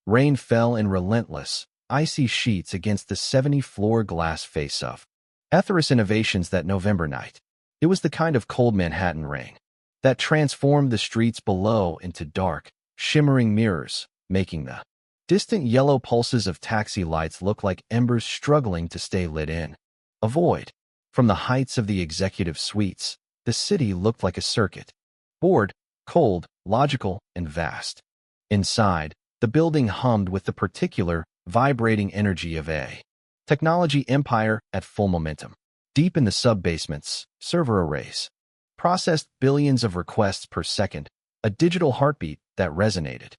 Rain fell in relentless, icy sheets against the 70-floor glass face of Ethers Innovations that November night. It was the kind of cold Manhattan rain that transformed the streets below into dark, shimmering mirrors, making the distant yellow pulses of taxi lights look like embers struggling to stay lit in a void. From the heights of the executive suites, the city looked like a circuit. Bored, cold, logical, and vast. Inside, the building hummed with the particular, vibrating energy of a technology empire at full momentum. Deep in the sub-basements, server arrays processed billions of requests per second, a digital heartbeat that resonated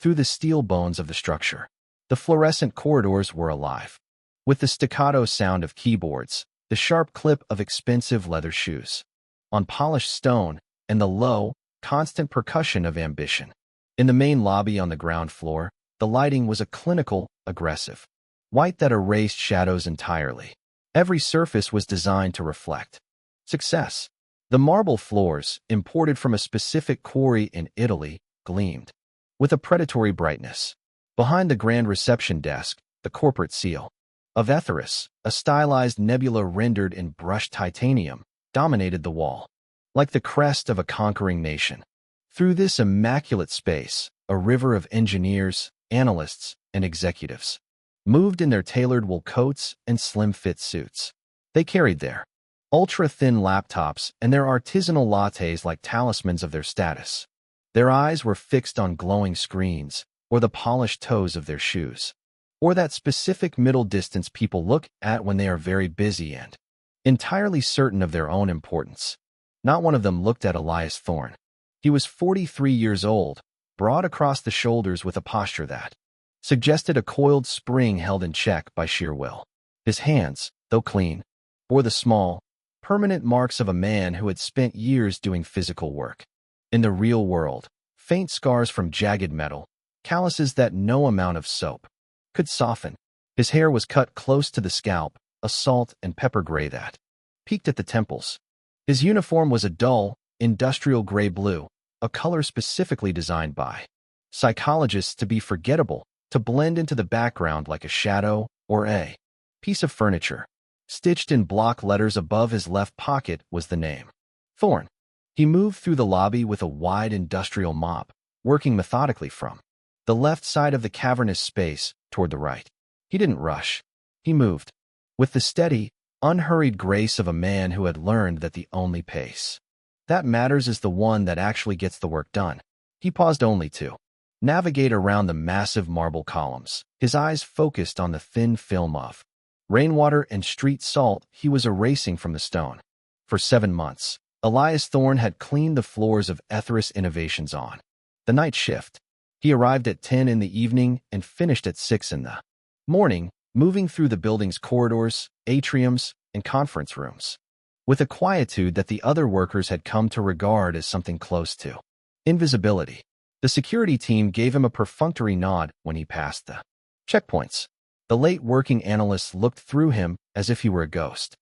through the steel bones of the structure. The fluorescent corridors were alive with the staccato sound of keyboards, the sharp clip of expensive leather shoes on polished stone, and the low, constant percussion of ambition. In the main lobby on the ground floor, the lighting was a clinical, aggressive white that erased shadows entirely. Every surface was designed to reflect success. The marble floors, imported from a specific quarry in Italy, gleamed with a predatory brightness. Behind the grand reception desk, the corporate seal of Ethers, a stylized nebula rendered in brushed titanium, dominated the wall, like the crest of a conquering nation. Through this immaculate space, a river of engineers, analysts, and executives moved in their tailored wool coats and slim-fit suits. They carried their ultra-thin laptops and their artisanal lattes like talismans of their status. Their eyes were fixed on glowing screens, or the polished toes of their shoes, or that specific middle distance people look at when they are very busy and entirely certain of their own importance. Not one of them looked at Elias Thorne. He was 43 years old, broad across the shoulders with a posture that suggested a coiled spring held in check by sheer will. His hands, though clean, bore the small, permanent marks of a man who had spent years doing physical work. In the real world, faint scars from jagged metal, calluses that no amount of soap could soften. His hair was cut close to the scalp, a salt and pepper gray that peaked at the temples. His uniform was a dull, industrial gray-blue, a color specifically designed by psychologists to be forgettable, to blend into the background like a shadow or a piece of furniture. Stitched in block letters above his left pocket was the name Thorne. He moved through the lobby with a wide industrial mop, working methodically from the left side of the cavernous space toward the right. He didn't rush. He moved with the steady, unhurried grace of a man who had learned that the only pace that matters is the one that actually gets the work done. He paused only to navigate around the massive marble columns, his eyes focused on the thin film of rainwater and street salt he was erasing from the stone. For 7 months, Elias Thorne had cleaned the floors of Ethers Innovations on the night shift. He arrived at 10 in the evening and finished at 6 in the morning, moving through the building's corridors, atriums, and conference rooms with a quietude that the other workers had come to regard as something close to invisibility. The security team gave him a perfunctory nod when he passed the checkpoints. The late working analysts looked through him as if he were a ghost.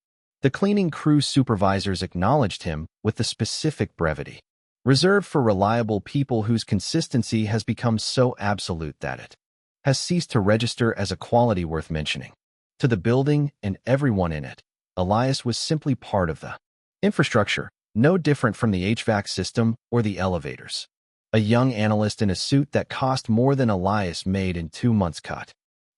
The cleaning crew supervisors acknowledged him with the specific brevity reserved for reliable people whose consistency has become so absolute that it has ceased to register as a quality worth mentioning. To the building and everyone in it, Elias was simply part of the infrastructure, no different from the HVAC system or the elevators. A young analyst in a suit that cost more than Elias made in 2 months' cut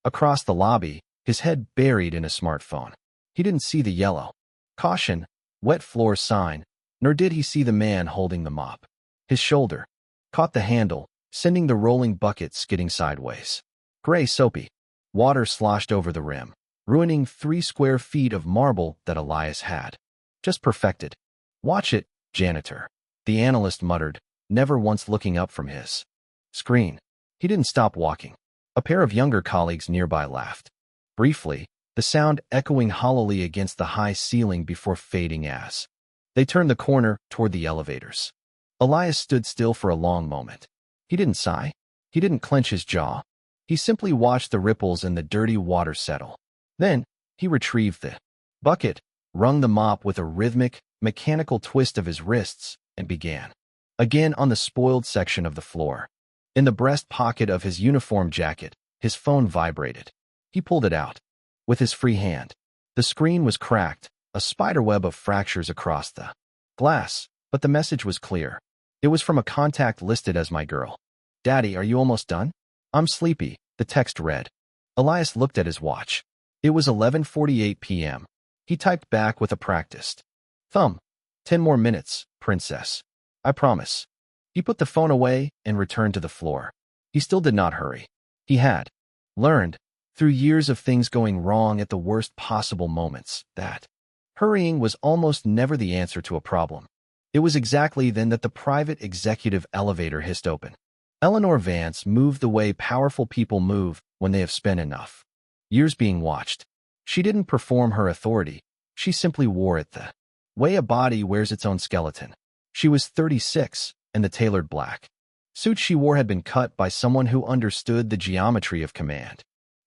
across the lobby, his head buried in a smartphone. He didn't see the yellow caution, wet floor sign, nor did he see the man holding the mop. His shoulder caught the handle, sending the rolling bucket skidding sideways. Gray soapy water sloshed over the rim, ruining 3 square feet of marble that Elias had just perfected. "Watch it, janitor," the analyst muttered, never once looking up from his screen. He didn't stop walking. A pair of younger colleagues nearby laughed. Briefly, the sound echoing hollowly against the high ceiling before fading as they turned the corner toward the elevators. Elias stood still for a long moment. He didn't sigh. He didn't clench his jaw. He simply watched the ripples in the dirty water settle. Then, he retrieved the bucket, wrung the mop with a rhythmic, mechanical twist of his wrists, and began again on the spoiled section of the floor. In the breast pocket of his uniform jacket, his phone vibrated. He pulled it out. With his free hand. The screen was cracked, a spiderweb of fractures across the glass, but the message was clear. It was from a contact listed as my girl. "Daddy, are you almost done?" "I'm sleepy," the text read. Elias looked at his watch. It was 11:48 p.m. He typed back with a practiced thumb. 10 more minutes, princess. I promise." He put the phone away and returned to the floor. He still did not hurry. He had learned, through years of things going wrong at the worst possible moments, that hurrying was almost never the answer to a problem. It was exactly then that the private executive elevator hissed open. Eleanor Vance moved the way powerful people move when they have spent enough years being watched. She didn't perform her authority. She simply wore it the way a body wears its own skeleton. She was 36, and the tailored black suit she wore had been cut by someone who understood the geometry of command.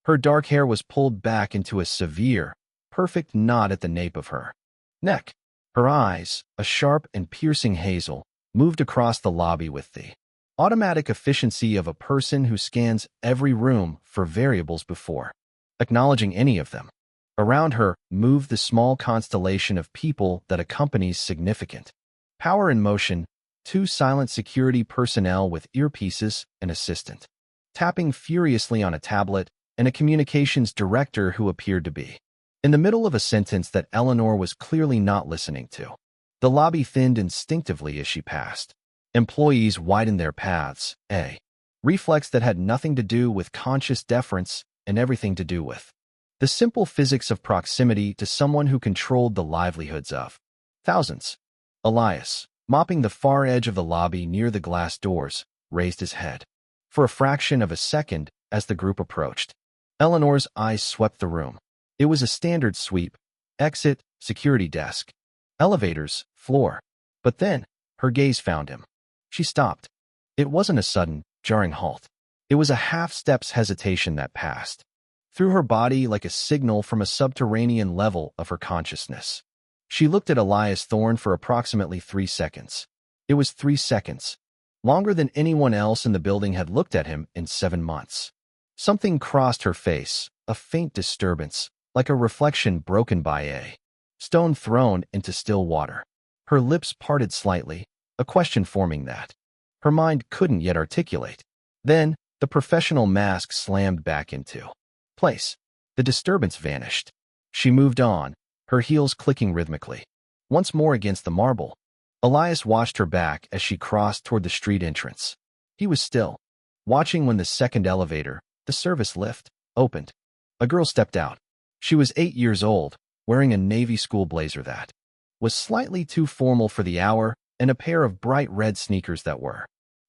Her dark hair was pulled back into a severe, perfect knot at the nape of her neck. Her eyes, a sharp and piercing hazel, moved across the lobby with the automatic efficiency of a person who scans every room for variables before acknowledging any of them. Around her moved the small constellation of people that accompanies significant power in motion, 2 silent security personnel with earpieces, an assistant tapping furiously on a tablet, and a communications director who appeared to be in the middle of a sentence that Eleanor was clearly not listening to. The lobby thinned instinctively as she passed. Employees widened their paths, a reflex that had nothing to do with conscious deference and everything to do with the simple physics of proximity to someone who controlled the livelihoods of thousands. Elias, mopping the far edge of the lobby near the glass doors, raised his head. For a fraction of a second, as the group approached, Eleanor's eyes swept the room. It was a standard sweep: exit, security desk, elevators, floor. But then, her gaze found him. She stopped. It wasn't a sudden, jarring halt. It was a half-step's hesitation that passed through her body like a signal from a subterranean level of her consciousness. She looked at Elias Thorne for approximately 3 seconds. It was 3 seconds, longer than anyone else in the building had looked at him in 7 months. Something crossed her face, a faint disturbance, like a reflection broken by a stone thrown into still water. Her lips parted slightly, a question forming that her mind couldn't yet articulate. Then, the professional mask slammed back into place. The disturbance vanished. She moved on, her heels clicking rhythmically. Once more against the marble, Elias watched her back as she crossed toward the street entrance. He was still watching when the second elevator, the service lift, opened. A girl stepped out. She was 8 years old, wearing a navy school blazer that was slightly too formal for the hour and a pair of bright red sneakers that were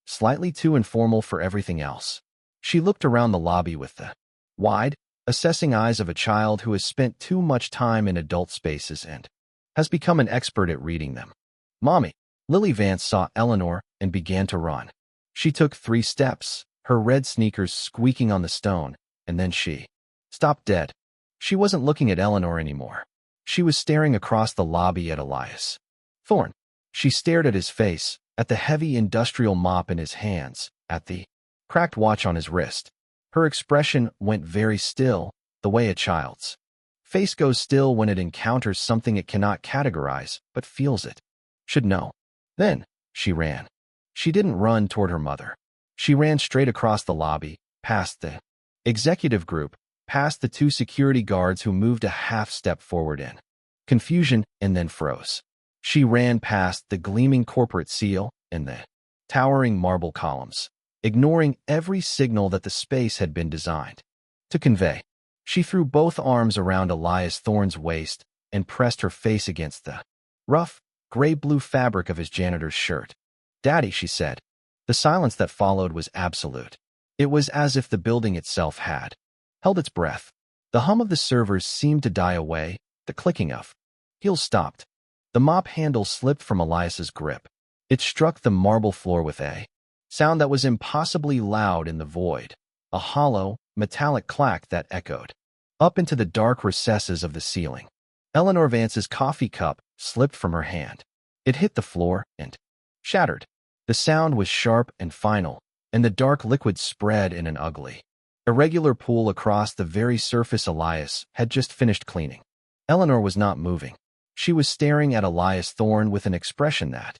slightly too informal for everything else. She looked around the lobby with the wide, assessing eyes of a child who has spent too much time in adult spaces and has become an expert at reading them. "Mommy." Lily Vance saw Eleanor and began to run. She took 3 steps, her red sneakers squeaking on the stone, and then she stopped dead. She wasn't looking at Eleanor anymore. She was staring across the lobby at Elias Thorne. She stared at his face, at the heavy industrial mop in his hands, at the cracked watch on his wrist. Her expression went very still, the way a child's face goes still when it encounters something it cannot categorize, but feels it. Should know. Then, she ran. She didn't run toward her mother. She ran straight across the lobby, past the executive group, past the 2 security guards who moved a half-step forward in confusion and then froze. She ran past the gleaming corporate seal and the towering marble columns, ignoring every signal that the space had been designed to convey. She threw both arms around Elias Thorne's waist and pressed her face against the rough, gray-blue fabric of his janitor's shirt. "Daddy," she said. The silence that followed was absolute. It was as if the building itself had held its breath. The hum of the servers seemed to die away, the clicking of heels stopped. The mop handle slipped from Elias's grip. It struck the marble floor with a sound that was impossibly loud in the void, a hollow, metallic clack that echoed up into the dark recesses of the ceiling. Eleanor Vance's coffee cup slipped from her hand. It hit the floor and shattered. The sound was sharp and final, and the dark liquid spread in an ugly, irregular pool across the very surface Elias had just finished cleaning. Eleanor was not moving. She was staring at Elias Thorne with an expression that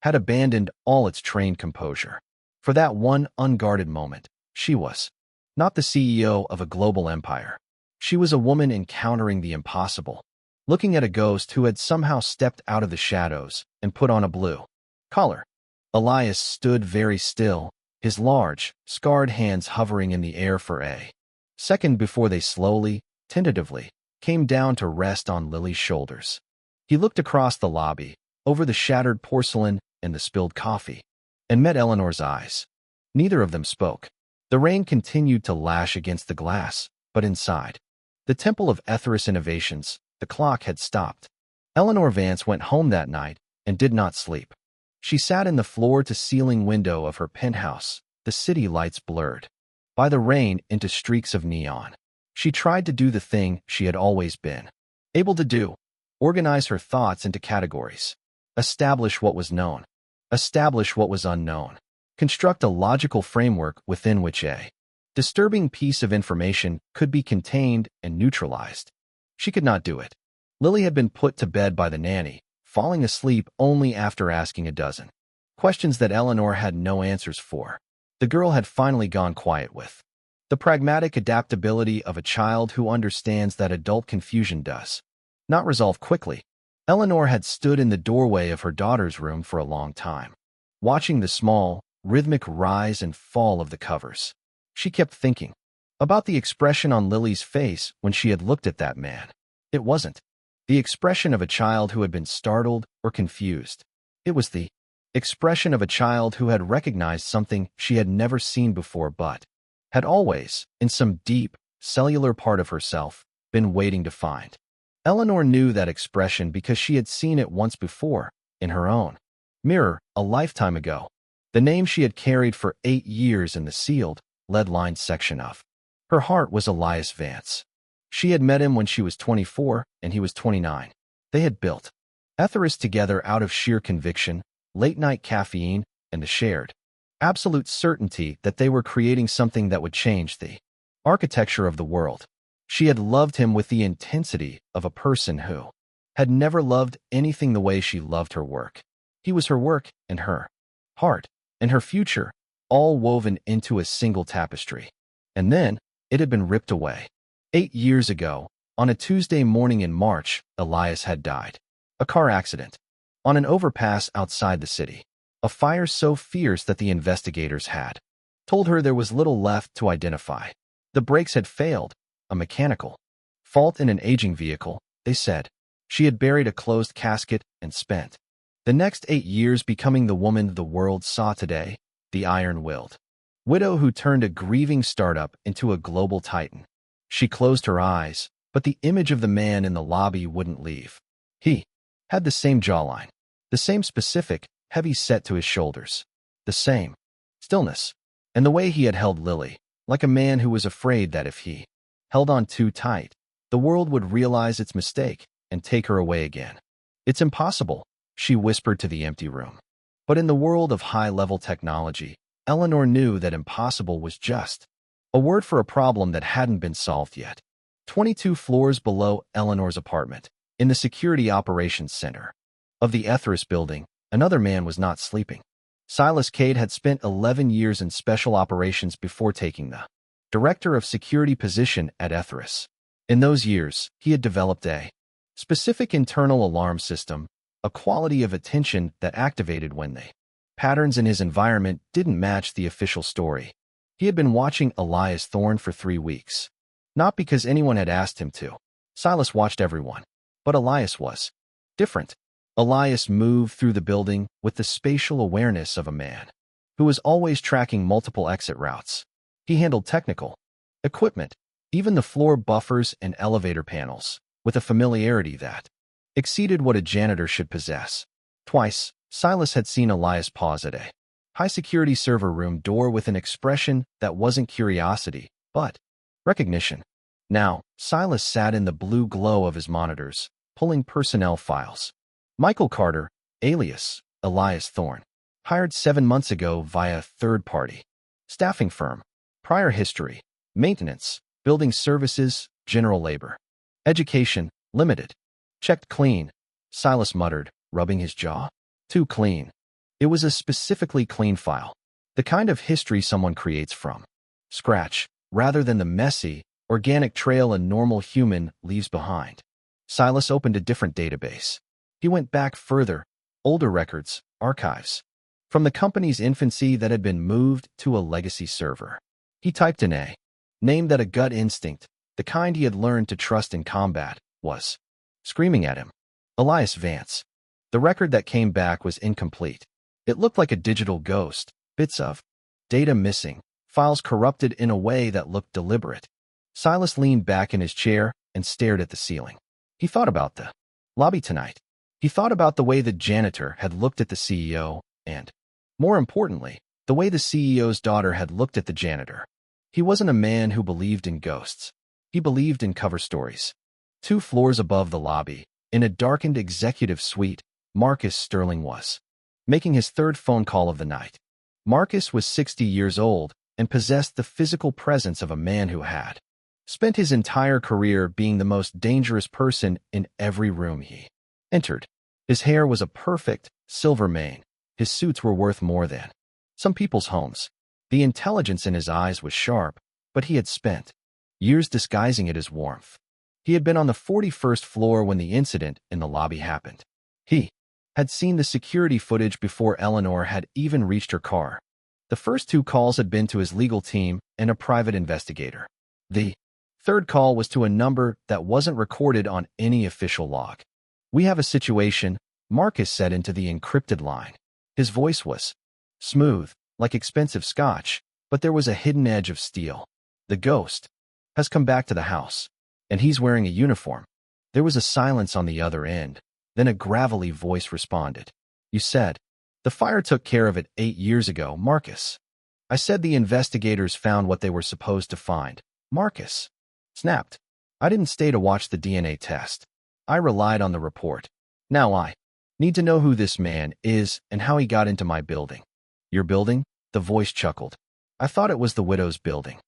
had abandoned all its trained composure. For that one unguarded moment, she was not the CEO of a global empire. She was a woman encountering the impossible, looking at a ghost who had somehow stepped out of the shadows and put on a blue collar. Elias stood very still, his large, scarred hands hovering in the air for a second before they slowly, tentatively, came down to rest on Lily's shoulders. He looked across the lobby, over the shattered porcelain and the spilled coffee, and met Eleanor's eyes. Neither of them spoke. The rain continued to lash against the glass, but inside the Temple of Etheric Innovations, the clock had stopped. Eleanor Vance went home that night and did not sleep. She sat in the floor-to-ceiling window of her penthouse, the city lights blurred by the rain into streaks of neon. She tried to do the thing she had always been able to do: organize her thoughts into categories, establish what was known, establish what was unknown, construct a logical framework within which a disturbing piece of information could be contained and neutralized. She could not do it. Lily had been put to bed by the nanny, falling asleep only after asking a dozen questions that Eleanor had no answers for. The girl had finally gone quiet with the pragmatic adaptability of a child who understands that adult confusion does not resolve quickly. Eleanor had stood in the doorway of her daughter's room for a long time, watching the small, rhythmic rise and fall of the covers. She kept thinking about the expression on Lily's face when she had looked at that man. It wasn't the expression of a child who had been startled or confused. It was the expression of a child who had recognized something she had never seen before but had always, in some deep, cellular part of herself, been waiting to find. Eleanor knew that expression because she had seen it once before, in her own mirror, a lifetime ago. The name she had carried for 8 years in the sealed, lead-lined section of her heart was Elias Vance. She had met him when she was 24 and he was 29. They had built Etheric together out of sheer conviction, late-night caffeine, and the shared, absolute certainty that they were creating something that would change the architecture of the world. She had loved him with the intensity of a person who had never loved anything the way she loved her work. He was her work and her heart and her future, all woven into a single tapestry. And then it had been ripped away. 8 years ago, on a Tuesday morning in March, Elias had died. A car accident. On an overpass outside the city. A fire so fierce that the investigators had told her there was little left to identify. The brakes had failed, a mechanical fault in an aging vehicle, they said. She had buried a closed casket and spent the next 8 years becoming the woman the world saw today, the iron-willed widow who turned a grieving startup into a global titan. She closed her eyes, but the image of the man in the lobby wouldn't leave. He had the same jawline, the same specific, heavy set to his shoulders, the same stillness, and the way he had held Lily, like a man who was afraid that if he held on too tight, the world would realize its mistake and take her away again. It's impossible, she whispered to the empty room. But in the world of high-level technology, Eleanor knew that impossible was just a word for a problem that hadn't been solved yet. 22 floors below Eleanor's apartment, in the Security Operations Center of the Etheric building, another man was not sleeping. Silas Cade had spent 11 years in special operations before taking the director of security position at Etheric. In those years, he had developed a specific internal alarm system, a quality of attention that activated when the patterns in his environment didn't match the official story. He had been watching Elias Thorne for 3 weeks. Not because anyone had asked him to. Silas watched everyone. But Elias was different. Elias moved through the building with the spatial awareness of a man who was always tracking multiple exit routes. He handled technical equipment, even the floor buffers and elevator panels, with a familiarity that exceeded what a janitor should possess. Twice, Silas had seen Elias pause at a high-security server room door with an expression that wasn't curiosity, but recognition. Now, Silas sat in the blue glow of his monitors, pulling personnel files. Michael Carter, alias Elias Thorne, hired 7 months ago via third party. Staffing firm. Prior history. Maintenance. Building services. General labor. Education. Limited. Checked clean. Silas muttered, rubbing his jaw. Too clean. It was a specifically clean file. The kind of history someone creates from scratch, rather than the messy, organic trail a normal human leaves behind. Silas opened a different database. He went back further, older records, archives. From the company's infancy that had been moved to a legacy server. He typed in a name that a gut instinct, the kind he had learned to trust in combat, was screaming at him. Elias Vance. The record that came back was incomplete. It looked like a digital ghost, bits of data missing, files corrupted in a way that looked deliberate. Silas leaned back in his chair and stared at the ceiling. He thought about the lobby tonight. He thought about the way the janitor had looked at the CEO and, more importantly, the way the CEO's daughter had looked at the janitor. He wasn't a man who believed in ghosts. He believed in cover stories. 2 floors above the lobby, in a darkened executive suite, Marcus Sterling was making his 3rd phone call of the night. Marcus was 60 years old and possessed the physical presence of a man who had spent his entire career being the most dangerous person in every room he entered. His hair was a perfect silver mane. His suits were worth more than some people's homes. The intelligence in his eyes was sharp, but he had spent years disguising it as warmth. He had been on the 41st floor when the incident in the lobby happened. He had seen the security footage before Eleanor had even reached her car. The first 2 calls had been to his legal team and a private investigator. The 3rd call was to a number that wasn't recorded on any official log. "We have a situation," Marcus said into the encrypted line. His voice was smooth, like expensive scotch, but there was a hidden edge of steel. "The ghost has come back to the house, and he's wearing a uniform." There was a silence on the other end. Then a gravelly voice responded. "You said the fire took care of it 8 years ago, Marcus." "I said the investigators found what they were supposed to find," Marcus snapped. "I didn't stay to watch the DNA test. I relied on the report. Now I need to know who this man is and how he got into my building." "Your building?" The voice chuckled. "I thought it was the widow's building."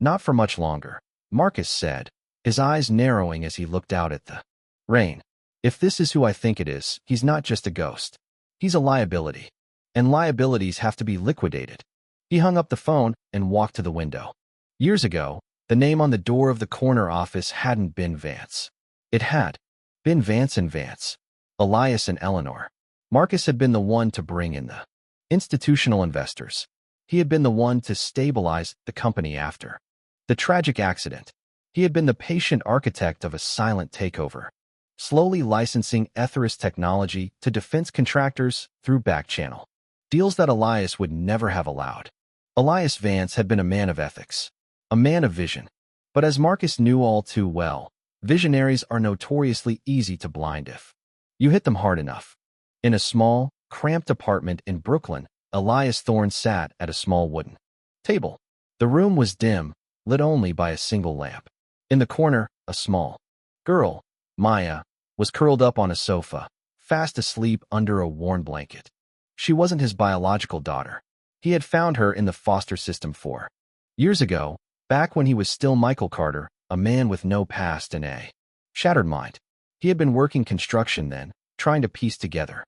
"Not for much longer," Marcus said, his eyes narrowing as he looked out at the rain. "If this is who I think it is, he's not just a ghost. He's a liability. And liabilities have to be liquidated." He hung up the phone and walked to the window. Years ago, the name on the door of the corner office hadn't been Vance. It had been Vance and Vance. Elias and Eleanor. Marcus had been the one to bring in the institutional investors. He had been the one to stabilize the company after the tragic accident. He had been the patient architect of a silent takeover, slowly licensing Etherius technology to defense contractors through back-channel deals that Elias would never have allowed. Elias Vance had been a man of ethics, a man of vision. But as Marcus knew all too well, visionaries are notoriously easy to blind if you hit them hard enough. In a small, cramped apartment in Brooklyn, Elias Thorne sat at a small wooden table. The room was dim, lit only by a single lamp. In the corner, a small girl, Maya, was curled up on a sofa, fast asleep under a worn blanket. She wasn't his biological daughter. He had found her in the foster system 4 years ago, back when he was still Michael Carter, a man with no past and a shattered mind. He had been working construction then, trying to piece together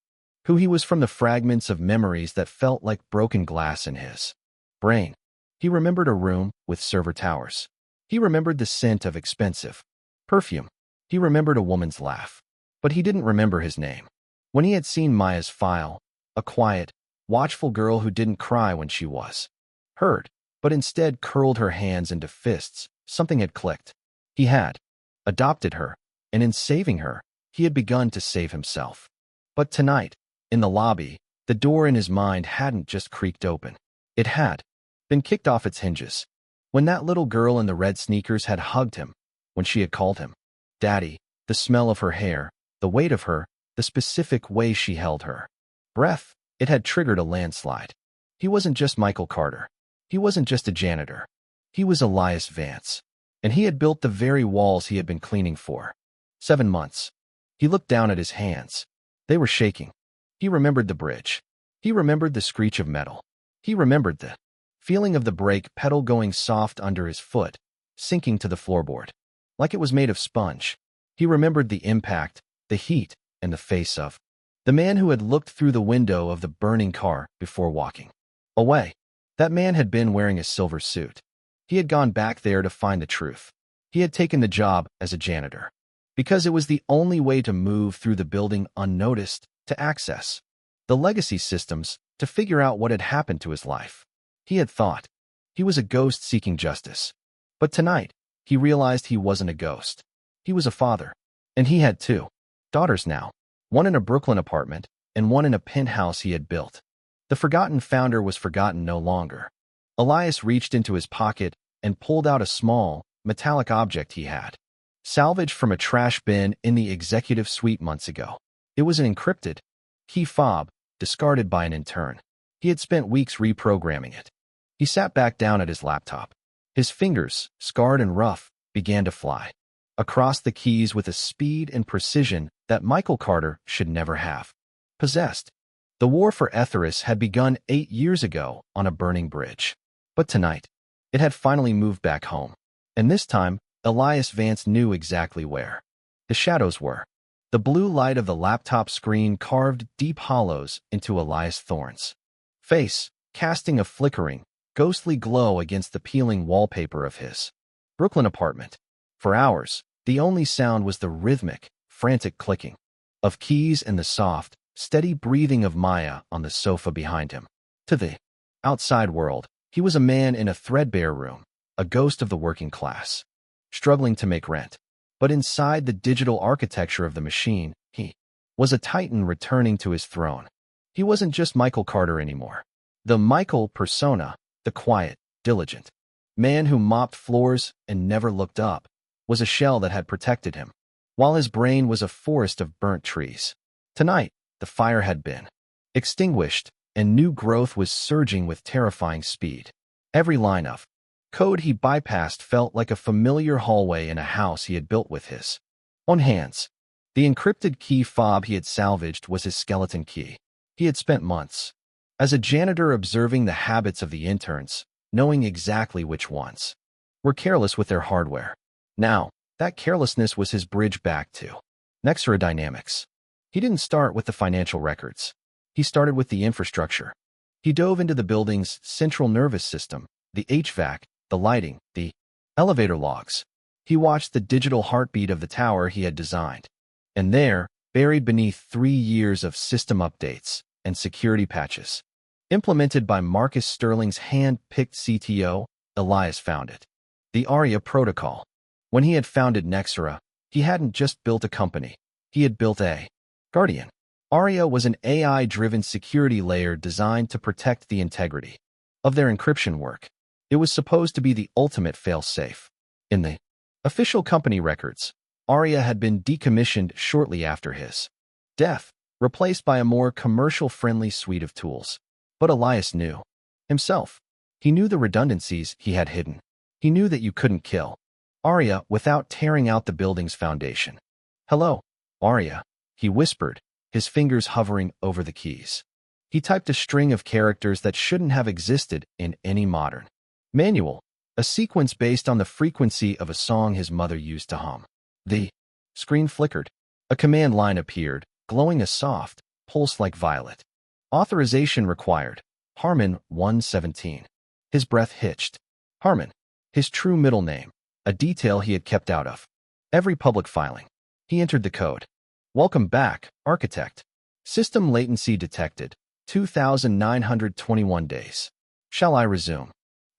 who he was from the fragments of memories that felt like broken glass in his brain. He remembered a room with server towers. He remembered the scent of expensive perfume. He remembered a woman's laugh. But he didn't remember his name. When he had seen Maya's file, a quiet, watchful girl who didn't cry when she was hurt, but instead curled her hands into fists, something had clicked. He had adopted her, and in saving her, he had begun to save himself. But tonight, in the lobby, the door in his mind hadn't just creaked open. It had been kicked off its hinges. When that little girl in the red sneakers had hugged him, when she had called him Daddy, the smell of her hair, the weight of her, the specific way she held her breath, it had triggered a landslide. He wasn't just Michael Carter. He wasn't just a janitor. He was Elias Vance. And he had built the very walls he had been cleaning for 7 months. He looked down at his hands. They were shaking. He remembered the bridge. He remembered the screech of metal. He remembered the feeling of the brake pedal going soft under his foot, sinking to the floorboard. Like it was made of sponge. He remembered the impact, the heat, and the face of the man who had looked through the window of the burning car before walking away. That man had been wearing a silver suit. He had gone back there to find the truth. He had taken the job as a janitor because it was the only way to move through the building unnoticed, to access the legacy systems, to figure out what had happened to his life. He had thought he was a ghost seeking justice. But tonight, he realized he wasn't a ghost. He was a father. And he had two daughters now, one in a Brooklyn apartment and one in a penthouse he had built. The forgotten founder was forgotten no longer. Elias reached into his pocket and pulled out a small, metallic object he had salvaged from a trash bin in the executive suite months ago. It was an encrypted key fob, discarded by an intern. He had spent weeks reprogramming it. He sat back down at his laptop. His fingers, scarred and rough, began to fly across the keys with a speed and precision that Michael Carter should never have possessed. The war for Etheris had begun 8 years ago on a burning bridge. But tonight, it had finally moved back home. And this time, Elias Vance knew exactly where the shadows were. The blue light of the laptop screen carved deep hollows into Elias Thorne's face, casting a flickering, ghostly glow against the peeling wallpaper of his Brooklyn apartment. For hours, the only sound was the rhythmic, frantic clicking of keys and the soft, steady breathing of Maya on the sofa behind him. To the outside world, he was a man in a threadbare room, a ghost of the working class, struggling to make rent. But inside the digital architecture of the machine, he was a titan returning to his throne. He wasn't just Michael Carter anymore. The Michael persona, the quiet, diligent man who mopped floors and never looked up, was a shell that had protected him, while his brain was a forest of burnt trees. Tonight, the fire had been extinguished, and new growth was surging with terrifying speed. Every line of code he bypassed felt like a familiar hallway in a house he had built with his own hands. The encrypted key fob he had salvaged was his skeleton key. He had spent months as a janitor observing the habits of the interns, knowing exactly which ones were careless with their hardware. Now, that carelessness was his bridge back to Nexera Dynamics. He didn't start with the financial records. He started with the infrastructure. He dove into the building's central nervous system, the HVAC, the lighting, the elevator logs. He watched the digital heartbeat of the tower he had designed. And there, buried beneath 3 years of system updates and security patches, implemented by Marcus Sterling's hand-picked CTO, Elias found it. The ARIA protocol. When he had founded Nexera, he hadn't just built a company. He had built a Guardian. ARIA was an AI-driven security layer designed to protect the integrity of their encryption work. It was supposed to be the ultimate fail-safe. In the official company records, ARIA had been decommissioned shortly after his death, replaced by a more commercial-friendly suite of tools. But Elias knew himself. He knew the redundancies he had hidden. He knew that you couldn't kill ARIA without tearing out the building's foundation. "Hello, ARIA," he whispered, his fingers hovering over the keys. He typed a string of characters that shouldn't have existed in any modern manual, a sequence based on the frequency of a song his mother used to hum. The screen flickered. A command line appeared, glowing a soft pulse like violet. Authorization required. Harmon 117. His breath hitched. Harmon, his true middle name, a detail he had kept out of every public filing. He entered the code. "Welcome back, architect. System latency detected. 2,921 days. Shall I resume?"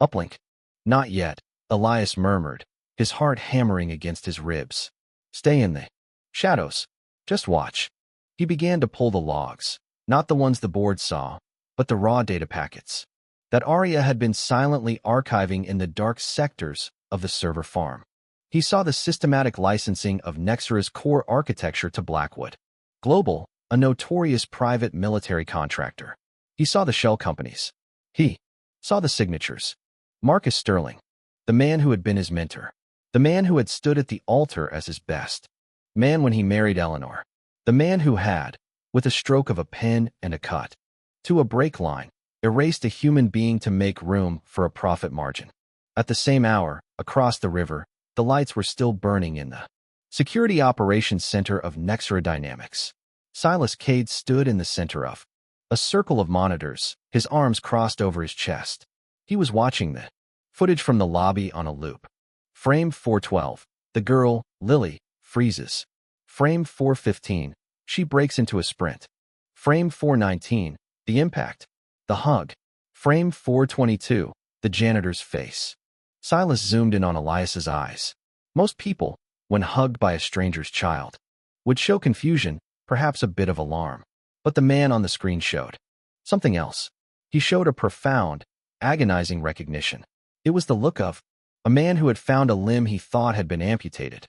"Uplink." "Not yet," Elias murmured, his heart hammering against his ribs. "Stay in the shadows. Just watch." He began to pull the logs, not the ones the board saw, but the raw data packets that ARIA had been silently archiving in the dark sectors of the server farm. He saw the systematic licensing of Nexera's core architecture to Blackwood Global, a notorious private military contractor. He saw the shell companies. He saw the signatures. Marcus Sterling, the man who had been his mentor, the man who had stood at the altar as his best man when he married Eleanor, the man who had, with a stroke of a pen and a cut to a brake line, erased a human being to make room for a profit margin. At the same hour, across the river, the lights were still burning in the Security Operations Center of Nexera Dynamics. Silas Cade stood in the center of a circle of monitors, his arms crossed over his chest. He was watching the footage from the lobby on a loop. Frame 412. The girl, Lily, freezes. Frame 415. She breaks into a sprint. Frame 419. The impact. The hug. Frame 422. The janitor's face. Silas zoomed in on Elias's eyes. Most people, when hugged by a stranger's child, would show confusion, perhaps a bit of alarm. But the man on the screen showed something else. He showed a profound, agonizing recognition. It was the look of a man who had found a limb he thought had been amputated.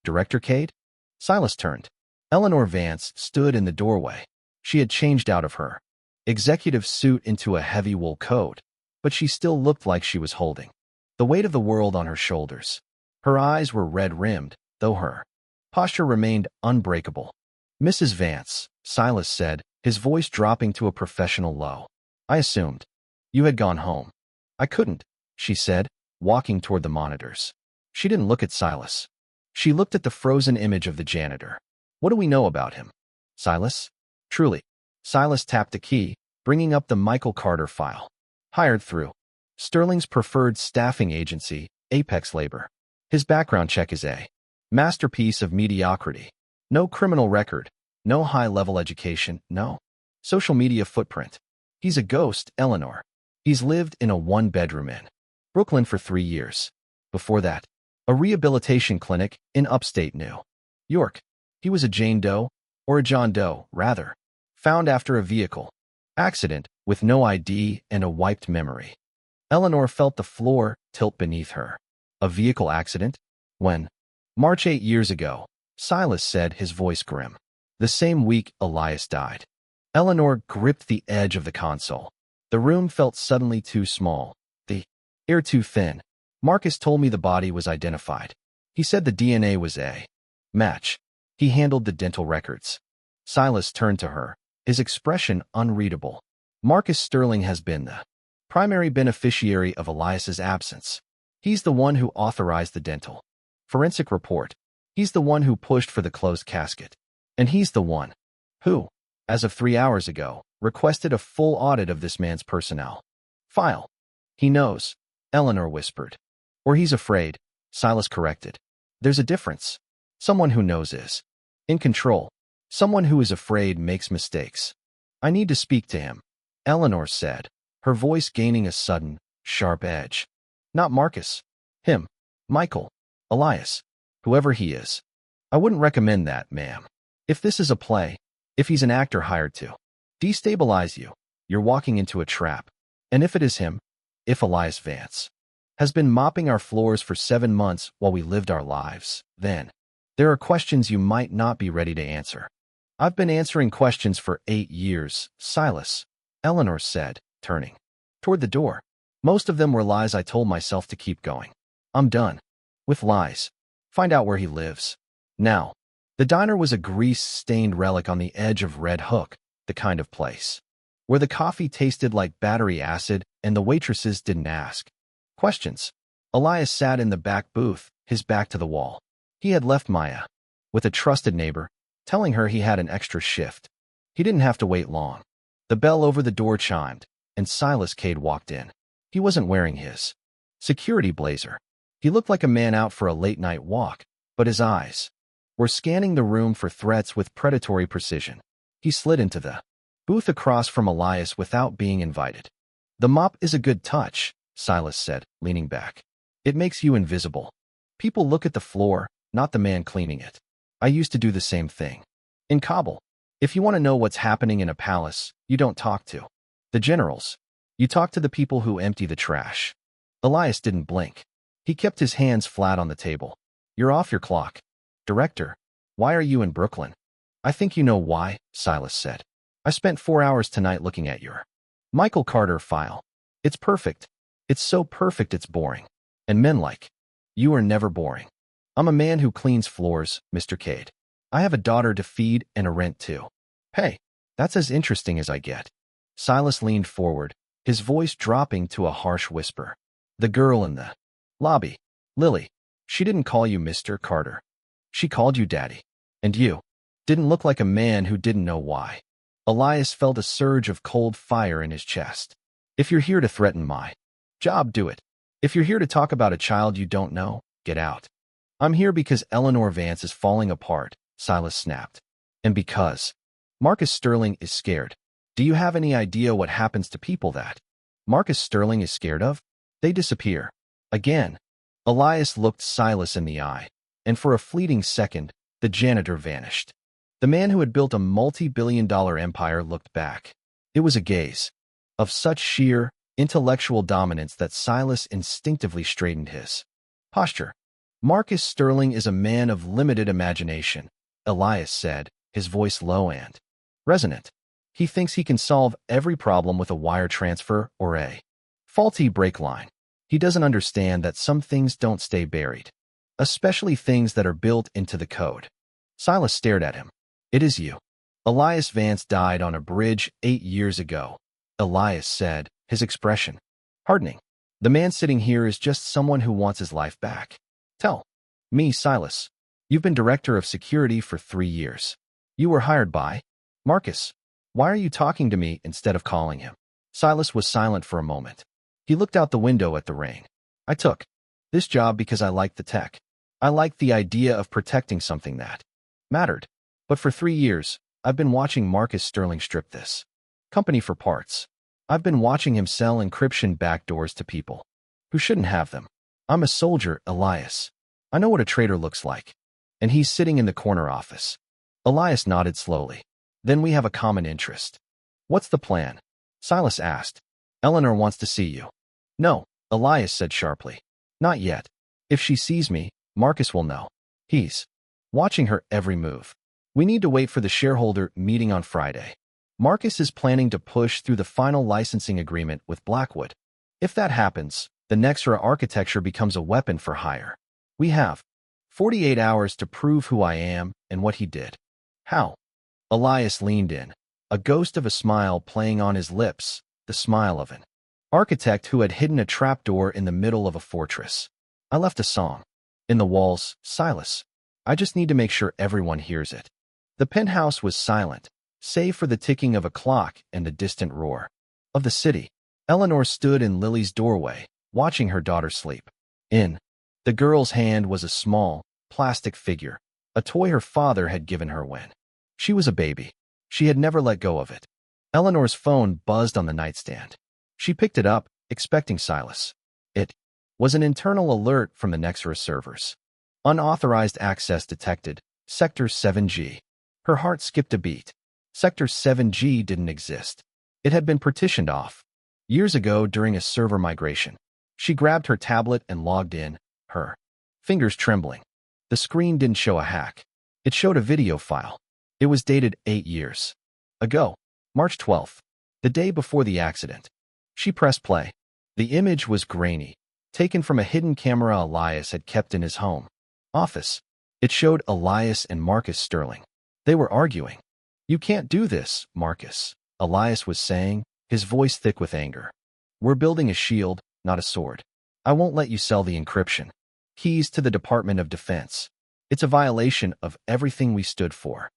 Director Cade? Silas turned. Eleanor Vance stood in the doorway. She had changed out of her executive suit into a heavy wool coat, but she still looked like she was holding the weight of the world on her shoulders. Her eyes were red-rimmed, though her posture remained unbreakable. Mrs. Vance, Silas said, his voice dropping to a professional low. I assumed you had gone home. I couldn't, she said, walking toward the monitors. She didn't look at Silas. She looked at the frozen image of the janitor. What do we know about him? Silas? Truly. Silas tapped a key, bringing up the Michael Carter file. Hired through Sterling's preferred staffing agency, Apex Labor. His background check is a masterpiece of mediocrity. No criminal record, no high-level education, no social media footprint. He's a ghost, Eleanor. He's lived in a one-bedroom in Brooklyn for 3 years. Before that, a rehabilitation clinic in upstate New York. He was a Jane Doe, or a John Doe, rather, found after a vehicle accident with no ID and a wiped memory. Eleanor felt the floor tilt beneath her. A vehicle accident? When? March 8 years ago, Silas said, his voice grim. The same week Elias died. Eleanor gripped the edge of the console. The room felt suddenly too small, the air too thin. Marcus told me the body was identified. He said the DNA was a match. He handled the dental records. Silas turned to her, his expression unreadable. Marcus Sterling has been the primary beneficiary of Elias's absence. He's the one who authorized the dental forensic report. He's the one who pushed for the closed casket. And he's the one who, as of 3 hours ago, requested a full audit of this man's personnel file. He knows, Eleanor whispered. Or he's afraid, Silas corrected. There's a difference. Someone who knows is in control. Someone who is afraid makes mistakes. I need to speak to him, Eleanor said, her voice gaining a sudden, sharp edge. Not Marcus. Him. Michael. Elias. Whoever he is. I wouldn't recommend that, ma'am. If this is a play, if he's an actor hired to destabilize you, you're walking into a trap. And if it is him, if Elias Vance has been mopping our floors for 7 months while we lived our lives, then there are questions you might not be ready to answer. I've been answering questions for 8 years, Silas, Eleanor said, turning toward the door. Most of them were lies I told myself to keep going. I'm done with lies. Find out where he lives. Now. The diner was a grease-stained relic on the edge of Red Hook, the kind of place where the coffee tasted like battery acid and the waitresses didn't ask questions. Elias sat in the back booth, his back to the wall. He had left Maya with a trusted neighbor, telling her he had an extra shift. He didn't have to wait long. The bell over the door chimed, and Silas Cade walked in. He wasn't wearing his security blazer. He looked like a man out for a late-night walk, but his eyes were scanning the room for threats with predatory precision. He slid into the booth across from Elias without being invited. The mop is a good touch, Silas said, leaning back. It makes you invisible. People look at the floor, not the man cleaning it. I used to do the same thing. In Kabul, if you want to know what's happening in a palace, you don't talk to the generals. You talk to the people who empty the trash. Elias didn't blink. He kept his hands flat on the table. You're off your clock. Director, why are you in Brooklyn? I think you know why, Silas said. I spent 4 hours tonight looking at your Michael Carter file. It's perfect. It's so perfect it's boring. And men like you are never boring. I'm a man who cleans floors, Mr. Cade. I have a daughter to feed and a rent too. Hey, that's as interesting as I get. Silas leaned forward, his voice dropping to a harsh whisper. The girl in the lobby. Lily. She didn't call you Mr. Carter. She called you Daddy. And you didn't look like a man who didn't know why. Elias felt a surge of cold fire in his chest. If you're here to threaten my job, do it. If you're here to talk about a child you don't know, get out. I'm here because Eleanor Vance is falling apart, Silas snapped. And because Marcus Sterling is scared. Do you have any idea what happens to people that Marcus Sterling is scared of? They disappear. Again. Elias looked Silas in the eye, and for a fleeting second, the janitor vanished. The man who had built a multi-billion-dollar empire looked back. It was a gaze of such sheer, intellectual dominance that Silas instinctively straightened his posture. Marcus Sterling is a man of limited imagination, Elias said, his voice low and resonant. He thinks he can solve every problem with a wire transfer or a faulty brake line. He doesn't understand that some things don't stay buried, especially things that are built into the code. Silas stared at him. It is you. Elias Vance died on a bridge 8 years ago, Elias said, his expression hardening. The man sitting here is just someone who wants his life back. Tell me, Silas. You've been director of security for 3 years. You were hired by Marcus. Why are you talking to me instead of calling him? Silas was silent for a moment. He looked out the window at the rain. I took this job because I liked the tech. I liked the idea of protecting something that mattered. But for 3 years, I've been watching Marcus Sterling strip this company for parts. I've been watching him sell encryption backdoors to people who shouldn't have them. I'm a soldier, Elias. I know what a traitor looks like. And he's sitting in the corner office. Elias nodded slowly. Then we have a common interest. What's the plan? Silas asked. Eleanor wants to see you. No, Elias said sharply. Not yet. If she sees me, Marcus will know. He's watching her every move. We need to wait for the shareholder meeting on Friday. Marcus is planning to push through the final licensing agreement with Blackwood. If that happens, the Nexra architecture becomes a weapon for hire. We have 48 hours to prove who I am and what he did. How? Elias leaned in, a ghost of a smile playing on his lips, the smile of an architect who had hidden a trapdoor in the middle of a fortress. I left a song in the walls, Silas. I just need to make sure everyone hears it. The penthouse was silent, save for the ticking of a clock and the distant roar of the city. Eleanor stood in Lily's doorway, watching her daughter sleep. In the girl's hand was a small, plastic figure, a toy her father had given her when she was a baby. She had never let go of it. Eleanor's phone buzzed on the nightstand. She picked it up, expecting Silas. It was an internal alert from the Nexra servers. Unauthorized access detected. Sector 7G. Her heart skipped a beat. Sector 7G didn't exist. It had been partitioned off years ago during a server migration. She grabbed her tablet and logged in, her fingers trembling. The screen didn't show a hack. It showed a video file. It was dated 8 years ago, March 12th, the day before the accident. She pressed play. The image was grainy, taken from a hidden camera Elias had kept in his home office. It showed Elias and Marcus Sterling. They were arguing. You can't do this, Marcus, Elias was saying, his voice thick with anger. We're building a shield, not a sword. I won't let you sell the encryption keys to the Department of Defense. It's a violation of everything we stood for.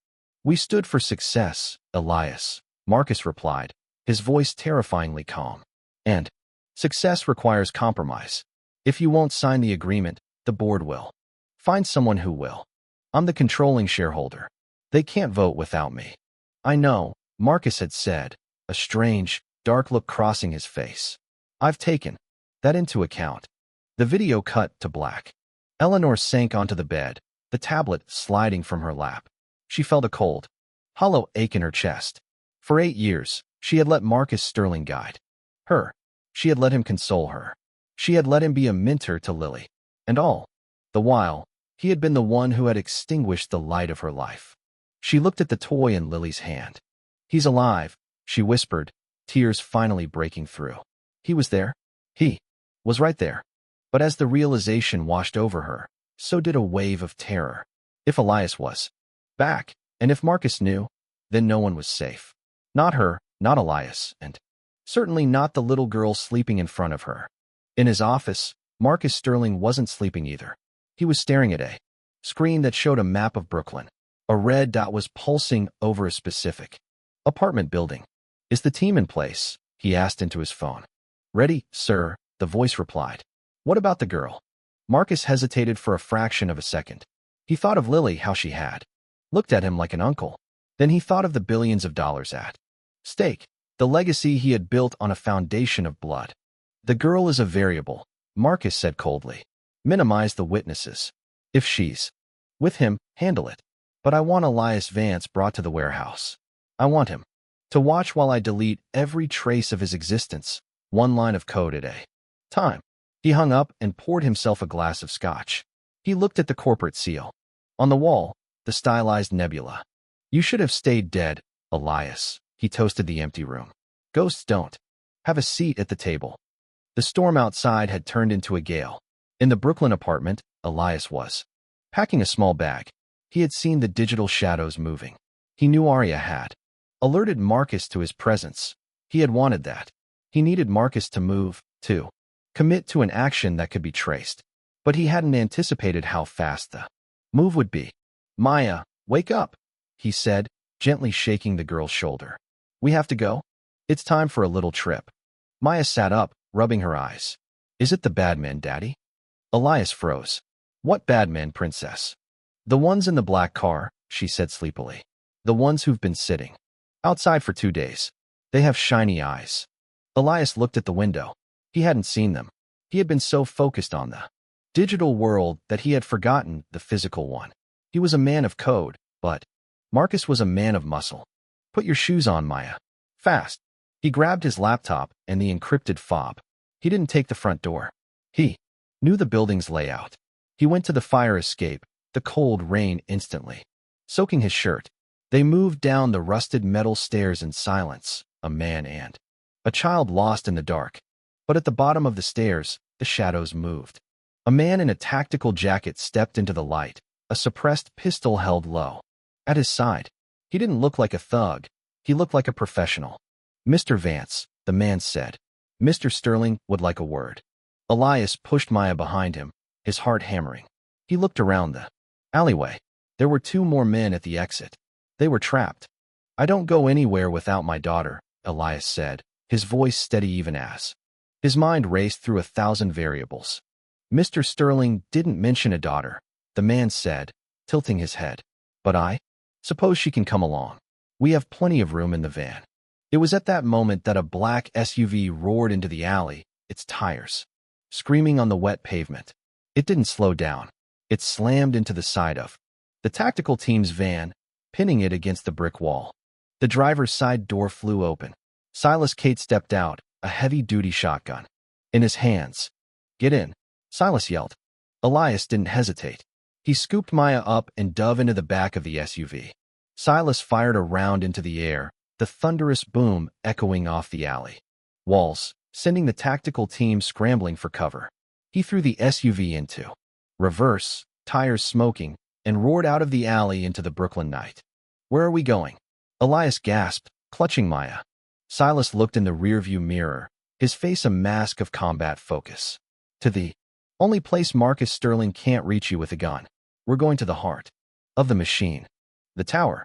We stood for success, Elias, Marcus replied, his voice terrifyingly calm. And success requires compromise. If you won't sign the agreement, the board will. Find someone who will. I'm the controlling shareholder. They can't vote without me. I know, Marcus had said, a strange, dark look crossing his face. I've taken that into account. The video cut to black. Eleanor sank onto the bed, the tablet sliding from her lap. She felt a cold, hollow ache in her chest. For 8 years, she had let Marcus Sterling guide her. She had let him console her. She had let him be a mentor to Lily. And all the while, he had been the one who had extinguished the light of her life. She looked at the toy in Lily's hand. He's alive, she whispered, tears finally breaking through. He was there. He was right there. But as the realization washed over her, so did a wave of terror. If Elias was back, and if Marcus knew, then no one was safe. Not her, not Elias, and Certainly not the little girl sleeping in front of her. In his office, Marcus Sterling wasn't sleeping either. He was staring at a screen that showed a map of Brooklyn. A red dot was pulsing over a specific apartment building. Is the team in place? He asked into his phone. Ready, sir, the voice replied. What about the girl? Marcus hesitated for a fraction of a second. He thought of Lily, how she had looked at him like an uncle. Then he thought of the billions of dollars at stake, the legacy he had built on a foundation of blood. The girl is a variable, Marcus said coldly. Minimize the witnesses. If she's with him, handle it. But I want Elias Vance brought to the warehouse. I want him to watch while I delete every trace of his existence, one line of code at a time. He hung up and poured himself a glass of scotch. He looked at the corporate seal. On the wall, the stylized nebula. You should have stayed dead, Elias. He toasted the empty room. Ghosts don't. Have a seat at the table. The storm outside had turned into a gale. In the Brooklyn apartment, Elias was packing a small bag. He had seen the digital shadows moving. He knew Arya had alerted Marcus to his presence. He had wanted that. He needed Marcus to move, to commit to an action that could be traced. But he hadn't anticipated how fast the move would be. Maya, wake up, he said, gently shaking the girl's shoulder. We have to go? It's time for a little trip. Maya sat up, rubbing her eyes. Is it the bad men, Daddy? Elias froze. What bad men, Princess? The ones in the black car, she said sleepily. The ones who've been sitting outside for 2 days. They have shiny eyes. Elias looked at the window. He hadn't seen them. He had been so focused on the digital world that he had forgotten the physical one. He was a man of code, but Marcus was a man of muscle. Put your shoes on, Maya. Fast. He grabbed his laptop and the encrypted fob. He didn't take the front door. He knew the building's layout. He went to the fire escape, the cold rain instantly soaking his shirt. They moved down the rusted metal stairs in silence, a man and a child lost in the dark. But at the bottom of the stairs, the shadows moved. A man in a tactical jacket stepped into the light, a suppressed pistol held low. At his side, he didn't look like a thug. He looked like a professional. Mr. Vance, the man said. Mr. Sterling would like a word. Elias pushed Maya behind him, his heart hammering. He looked around the alleyway. There were 2 more men at the exit. They were trapped. I don't go anywhere without my daughter, Elias said, his voice steady even as his mind raced through 1,000 variables. Mr. Sterling didn't mention a daughter, the man said, tilting his head. But I suppose she can come along. We have plenty of room in the van. It was at that moment that a black SUV roared into the alley, its tires screaming on the wet pavement. It didn't slow down. It slammed into the side of the tactical team's van, pinning it against the brick wall. The driver's side door flew open. Silas Kate stepped out, a heavy-duty shotgun in his hands. Get in, Silas yelled. Elias didn't hesitate. He scooped Maya up and dove into the back of the SUV. Silas fired a round into the air, the thunderous boom echoing off the alley walls, sending the tactical team scrambling for cover. He threw the SUV into reverse, tires smoking, and roared out of the alley into the Brooklyn night. Where are we going? Elias gasped, clutching Maya. Silas looked in the rearview mirror, his face a mask of combat focus. To the only place Marcus Sterling can't reach you with a gun. We're going to the heart of the machine. The tower.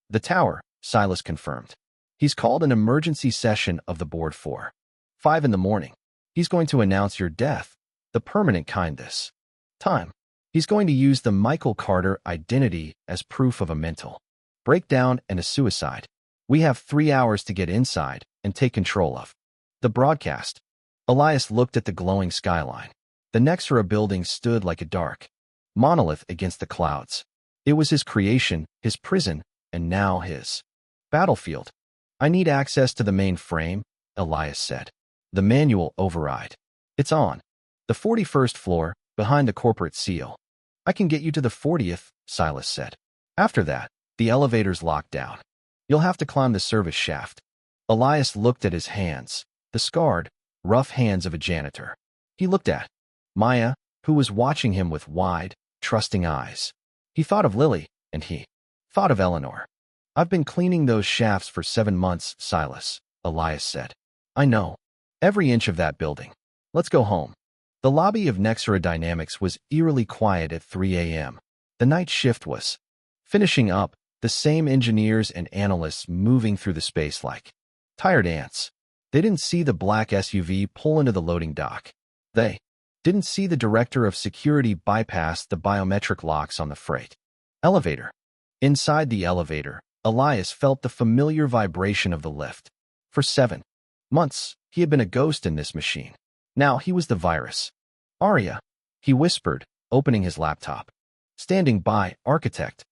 The tower, Silas confirmed. He's called an emergency session of the board for 5 in the morning. He's going to announce your death, the permanent kind this time. He's going to use the Michael Carter identity as proof of a mental breakdown and a suicide. We have 3 hours to get inside and take control of the broadcast. Elias looked at the glowing skyline. The Nexera building stood like a dark monolith against the clouds. It was his creation, his prison, and now his battlefield. I need access to the main frame, Elias said. The manual override. It's on the 41st floor, behind the corporate seal. I can get you to the 40th, Silas said. After that, the elevator's locked down. You'll have to climb the service shaft. Elias looked at his hands, the scarred, rough hands of a janitor. He looked at Maya, who was watching him with wide, trusting eyes. He thought of Lily, and he thought of Eleanor. I've been cleaning those shafts for 7 months, Silas, Elias said. I know. Every inch of that building. Let's go home. The lobby of Nexera Dynamics was eerily quiet at 3 a.m. The night shift was finishing up, the same engineers and analysts moving through the space like tired ants. They didn't see the black SUV pull into the loading dock. They didn't see the director of security bypass the biometric locks on the freight elevator. Inside the elevator, Elias felt the familiar vibration of the lift. For 7 months, he had been a ghost in this machine. Now he was the virus. Arya, he whispered, opening his laptop. Standing by, architect.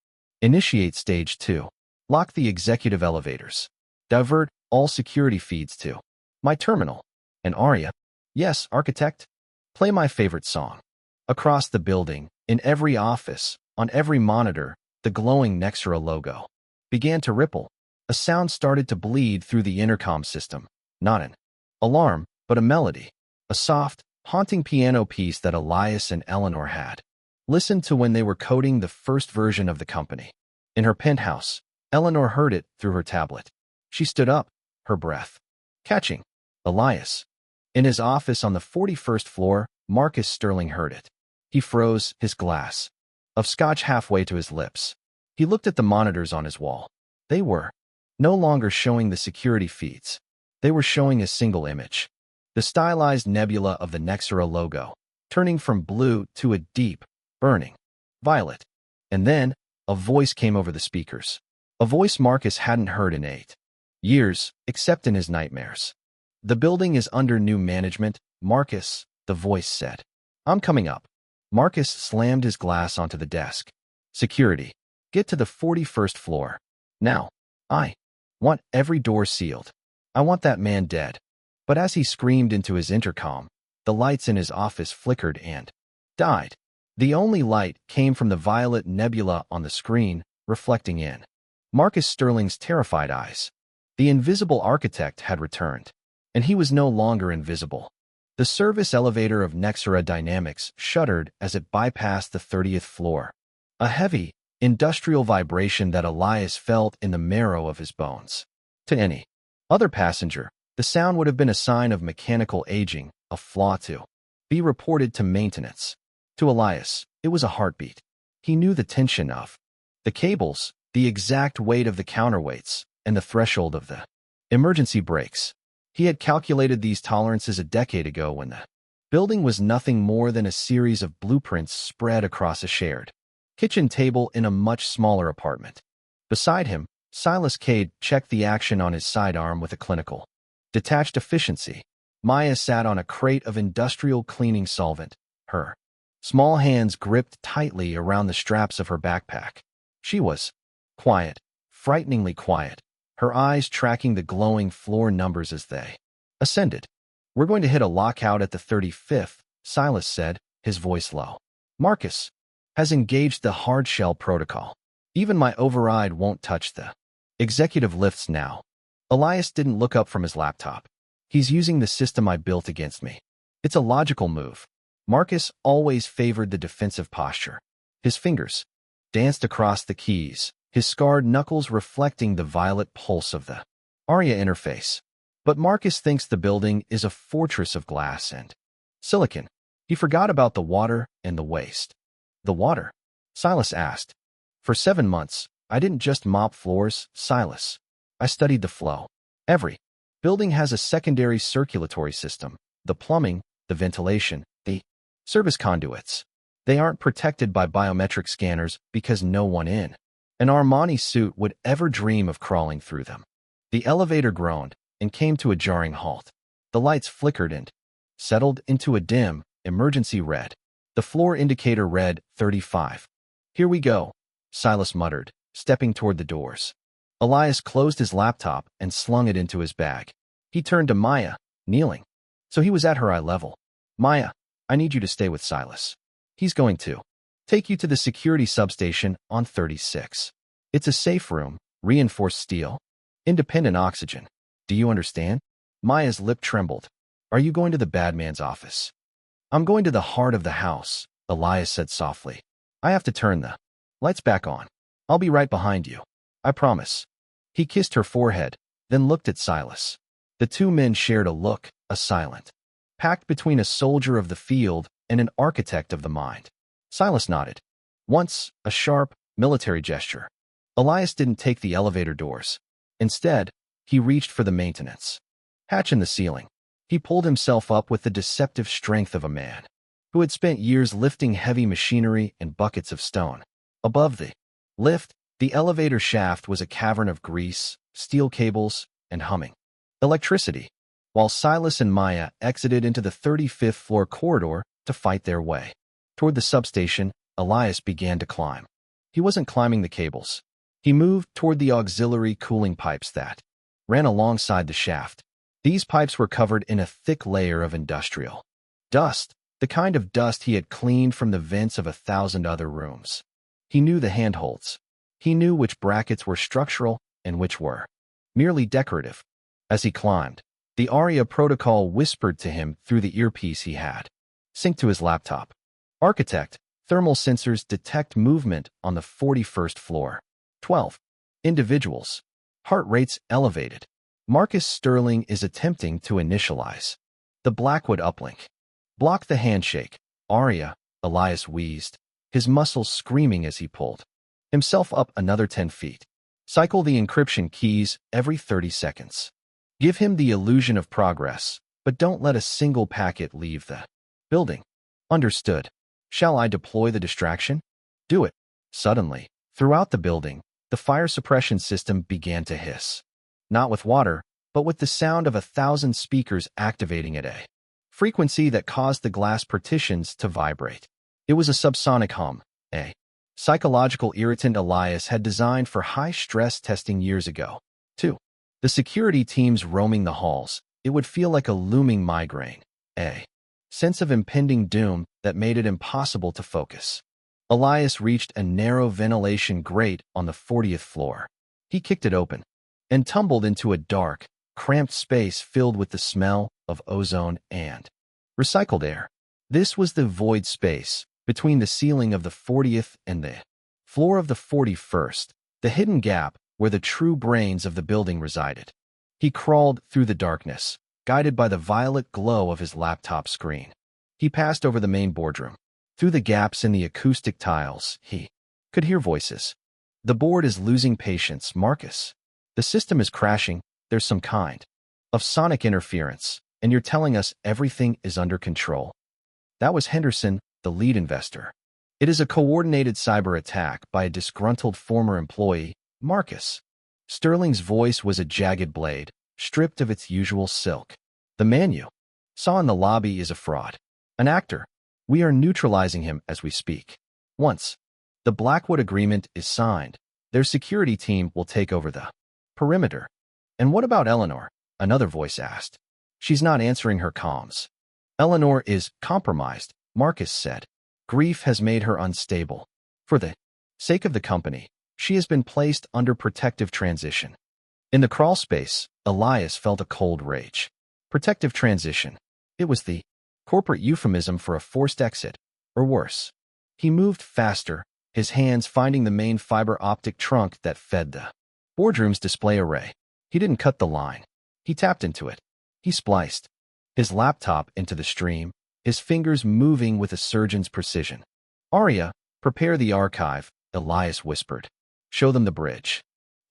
Initiate stage 2. Lock the executive elevators. Divert all security feeds to my terminal. And Arya, yes, architect. Play my favorite song. Across the building, in every office, on every monitor, the glowing Nexera logo began to ripple. A sound started to bleed through the intercom system. Not an alarm, but a melody. A soft, haunting piano piece that Elias and Eleanor had listened to when they were coding the first version of the company. In her penthouse, Eleanor heard it through her tablet. She stood up, her breath catching. Elias. In his office on the 41st floor, Marcus Sterling heard it. He froze, his glass of scotch halfway to his lips. He looked at the monitors on his wall. They were no longer showing the security feeds. They were showing a single image. The stylized nebula of the Nexera logo, turning from blue to a deep, burning violet. And then, a voice came over the speakers. A voice Marcus hadn't heard in 8 years, except in his nightmares. The building is under new management, Marcus, the voice said. I'm coming up. Marcus slammed his glass onto the desk. Security. Get to the 41st floor. Now. I want every door sealed. I want that man dead. But as he screamed into his intercom, the lights in his office flickered and died. The only light came from the violet nebula on the screen, reflecting in Marcus Sterling's terrified eyes. The invisible architect had returned, and he was no longer invisible. The service elevator of Nexera Dynamics shuddered as it bypassed the 30th floor. A heavy, industrial vibration that Elias felt in the marrow of his bones. To any other passenger, the sound would have been a sign of mechanical aging, a flaw to be reported to maintenance. To Elias, it was a heartbeat. He knew the tension of the cables, the exact weight of the counterweights, and the threshold of the emergency brakes. He had calculated these tolerances a decade ago when the building was nothing more than a series of blueprints spread across a shared kitchen table in a much smaller apartment. Beside him, Silas Cade checked the action on his sidearm with a clinical, detached efficiency. Maya sat on a crate of industrial cleaning solvent, her small hands gripped tightly around the straps of her backpack. She was quiet, frighteningly quiet, her eyes tracking the glowing floor numbers as they ascended. We're going to hit a lockout at the 35th, Silas said, his voice low. Marcus has engaged the hard shell protocol. Even my override won't touch the executive lifts now. Elias didn't look up from his laptop. He's using the system I built against me. It's a logical move. Marcus always favored the defensive posture. His fingers danced across the keys, his scarred knuckles reflecting the violet pulse of the Arya interface. But Marcus thinks the building is a fortress of glass and silicon. He forgot about the water and the waste. The water? Silas asked. For 7 months, I didn't just mop floors, Silas. I studied the flow. Every building has a secondary circulatory system. The plumbing, the ventilation, the service conduits. They aren't protected by biometric scanners because no one in an Armani suit would ever dream of crawling through them. The elevator groaned and came to a jarring halt. The lights flickered and settled into a dim, emergency red. The floor indicator read 35. Here we go, Silas muttered, stepping toward the doors. Elias closed his laptop and slung it into his bag. He turned to Maya, kneeling. So he was at her eye level. Maya, I need you to stay with Silas. He's going to take you to the security substation on 36. It's a safe room, reinforced steel, independent oxygen. Do you understand? Maya's lip trembled. Are you going to the bad man's office? I'm going to the heart of the house, Elias said softly. I have to turn the lights back on. I'll be right behind you. I promise. He kissed her forehead, then looked at Silas. The two men shared a look, a silent pact between a soldier of the field and an architect of the mind. Silas nodded. Once, a sharp, military gesture. Elias didn't take the elevator doors. Instead, he reached for the maintenance hatch in the ceiling. He pulled himself up with the deceptive strength of a man who had spent years lifting heavy machinery and buckets of stone. Above the lift, the elevator shaft was a cavern of grease, steel cables, and humming electricity, while Silas and Maya exited into the 35th floor corridor to fight their way toward the substation. Elias began to climb. He wasn't climbing the cables. He moved toward the auxiliary cooling pipes that ran alongside the shaft. These pipes were covered in a thick layer of industrial dust, the kind of dust he had cleaned from the vents of 1,000 other rooms. He knew the handholds. He knew which brackets were structural and which were merely decorative. As he climbed, the ARIA protocol whispered to him through the earpiece he had synced to his laptop. Architect, thermal sensors detect movement on the 41st floor. 12 individuals. Heart rates elevated. Marcus Sterling is attempting to initialize the Blackwood uplink. Block the handshake. ARIA, Elias wheezed, his muscles screaming as he pulled himself up another 10 feet. Cycle the encryption keys every 30 seconds. Give him the illusion of progress, but don't let a single packet leave the building. Understood. Shall I deploy the distraction? Do it. Suddenly, throughout the building, the fire suppression system began to hiss. Not with water, but with the sound of 1,000 speakers activating at a frequency that caused the glass partitions to vibrate. It was a subsonic hum, a psychological irritant Elias had designed for high-stress testing years ago. 2. The security teams roaming the halls, it would feel like a looming migraine, a sense of impending doom that made it impossible to focus. Elias reached a narrow ventilation grate on the 40th floor. He kicked it open and tumbled into a dark, cramped space filled with the smell of ozone and recycled air. This was the void space between the ceiling of the 40th and the floor of the 41st, the hidden gap where the true brains of the building resided. He crawled through the darkness, guided by the violet glow of his laptop screen. He passed over the main boardroom. Through the gaps in the acoustic tiles, he could hear voices. The board is losing patience, Marcus. The system is crashing. There's some kind of sonic interference, and you're telling us everything is under control. That was Henderson, the lead investor. It is a coordinated cyber attack by a disgruntled former employee, Marcus. Sterling's voice was a jagged blade, stripped of its usual silk. The man you saw in the lobby is a fraud. An actor. We are neutralizing him as we speak. Once the Blackwood agreement is signed, their security team will take over the perimeter. And what about Eleanor? Another voice asked. She's not answering her comms. Eleanor is compromised, Marcus said. Grief has made her unstable. For the sake of the company, she has been placed under protective transition. In the crawl space, Elias felt a cold rage. Protective transition. It was the corporate euphemism for a forced exit, or worse. He moved faster, his hands finding the main fiber optic trunk that fed the boardroom's display array. He didn't cut the line. He tapped into it. He spliced his laptop into the stream, his fingers moving with a surgeon's precision. Arya, prepare the archive, Elias whispered. Show them the bridge.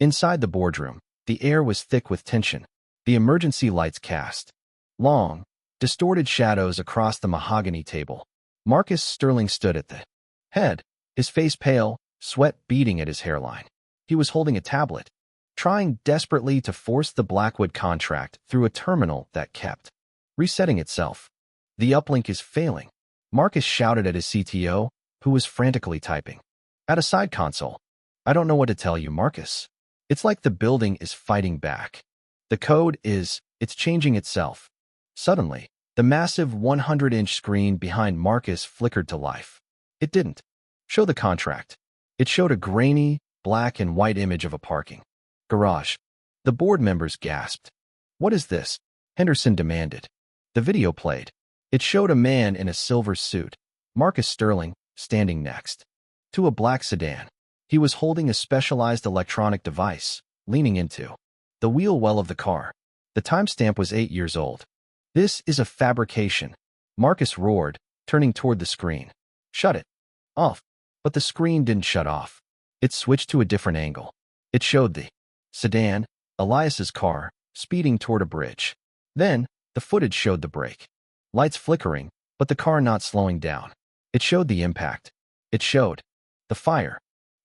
Inside the boardroom, the air was thick with tension. The emergency lights cast long, distorted shadows across the mahogany table. Marcus Sterling stood at the head, his face pale, sweat beading at his hairline. He was holding a tablet, trying desperately to force the Blackwood contract through a terminal that kept resetting itself. The uplink is failing, Marcus shouted at his CTO, who was frantically typing at a side console. I don't know what to tell you, Marcus. It's like the building is fighting back. The code it's changing itself. Suddenly, the massive 100-inch screen behind Marcus flickered to life. It didn't show the contract. It showed a grainy, black and white image of a parking garage. The board members gasped. What is this? Henderson demanded. The video played. It showed a man in a silver suit, Marcus Sterling, standing next to a black sedan. He was holding a specialized electronic device, leaning into the wheel well of the car. The timestamp was 8 years old. This is a fabrication, Marcus roared, turning toward the screen. Shut it off. But the screen didn't shut off. It switched to a different angle. It showed the sedan, Elias's car, speeding toward a bridge. Then, the footage showed the brake lights flickering, but the car not slowing down. It showed the impact. It showed the fire.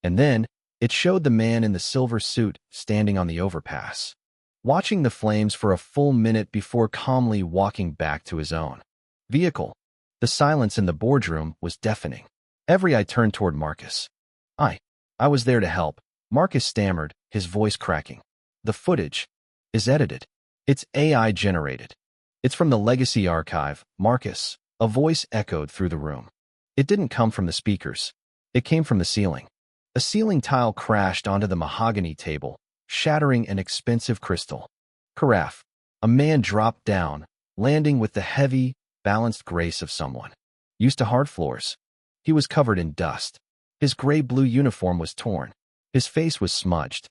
And then, it showed the man in the silver suit standing on the overpass, watching the flames for a full minute before calmly walking back to his own vehicle. The silence in the boardroom was deafening. Every eye turned toward Marcus. I was there to help, Marcus stammered, his voice cracking. The footage is edited. It's AI generated. It's from the Legacy Archive, Marcus, a voice echoed through the room. It didn't come from the speakers. It came from the ceiling. A ceiling tile crashed onto the mahogany table, shattering an expensive crystal carafe. A man dropped down, landing with the heavy, balanced grace of someone used to hard floors. He was covered in dust. His gray-blue uniform was torn. His face was smudged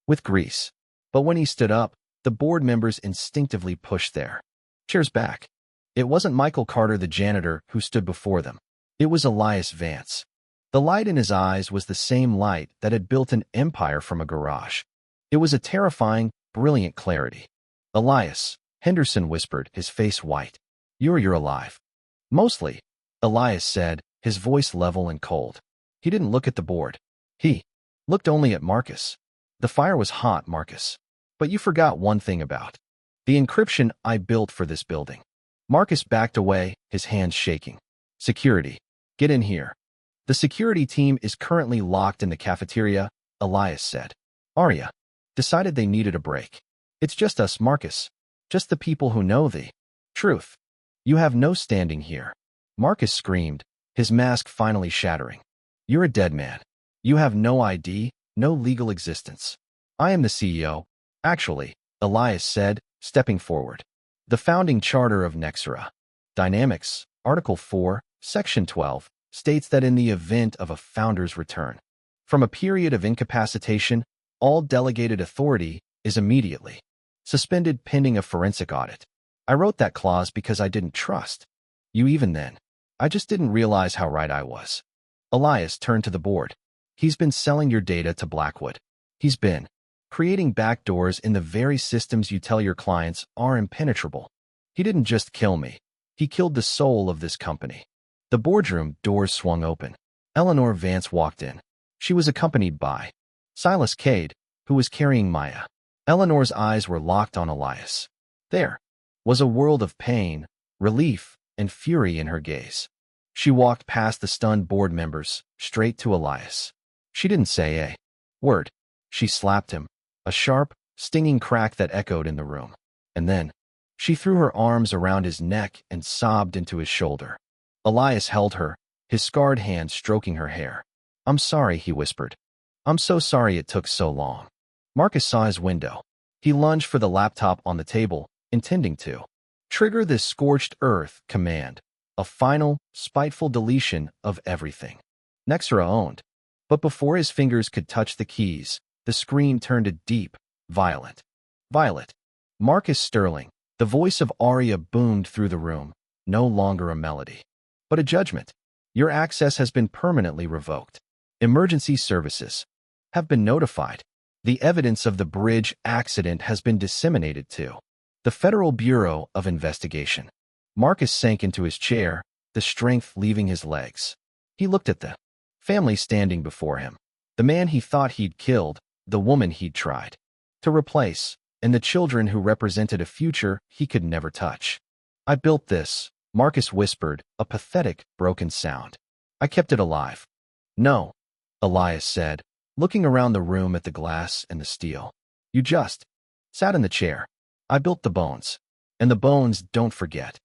with grease. But when he stood up, the board members instinctively pushed their chairs back. It wasn't Michael Carter, the janitor, who stood before them. It was Elias Vance. The light in his eyes was the same light that had built an empire from a garage. It was a terrifying, brilliant clarity. Elias, Henderson whispered, his face white. You're alive. Mostly, Elias said, his voice level and cold. He didn't look at the board. He looked only at Marcus. The fire was hot, Marcus. But you forgot one thing about the encryption I built for this building. Marcus backed away, his hands shaking. Security. Get in here. The security team is currently locked in the cafeteria, Elias said. Arya decided they needed a break. It's just us, Marcus. Just the people who know the truth. You have no standing here. Marcus screamed, his mask finally shattering. You're a dead man. You have no ID, no legal existence. I am the CEO. Actually, Elias said, stepping forward. The founding charter of Nexera Dynamics, Article 4, Section 12, states that in the event of a founder's return from a period of incapacitation, all delegated authority is immediately suspended pending a forensic audit. I wrote that clause because I didn't trust you even then. I just didn't realize how right I was. Elias turned to the board. He's been selling your data to Blackwood. He's been creating backdoors in the very systems you tell your clients are impenetrable. He didn't just kill me. He killed the soul of this company. The boardroom doors swung open. Eleanor Vance walked in. She was accompanied by Silas Cade, who was carrying Maya. Eleanor's eyes were locked on Elias. There was a world of pain, relief, and fury in her gaze. She walked past the stunned board members, straight to Elias. She didn't say a word. She slapped him, a sharp, stinging crack that echoed in the room. And then, she threw her arms around his neck and sobbed into his shoulder. Elias held her, his scarred hand stroking her hair. I'm sorry, he whispered. I'm so sorry it took so long. Marcus saw his window. He lunged for the laptop on the table, intending to trigger this scorched earth command, a final, spiteful deletion of everything Nexera owned. But before his fingers could touch the keys, the screen turned a deep, violet. Marcus Sterling, the voice of Arya boomed through the room, no longer a melody, but a judgment. Your access has been permanently revoked. Emergency services have been notified. The evidence of the bridge accident has been disseminated to the Federal Bureau of Investigation. Marcus sank into his chair, the strength leaving his legs. He looked at the family standing before him, the man he thought he'd killed, the woman he'd tried to replace, and the children who represented a future he could never touch. I built this, Marcus whispered, a pathetic, broken sound. I kept it alive. No, Elias said, looking around the room at the glass and the steel. You just sat in the chair. I built the bones. And the bones, don't forget.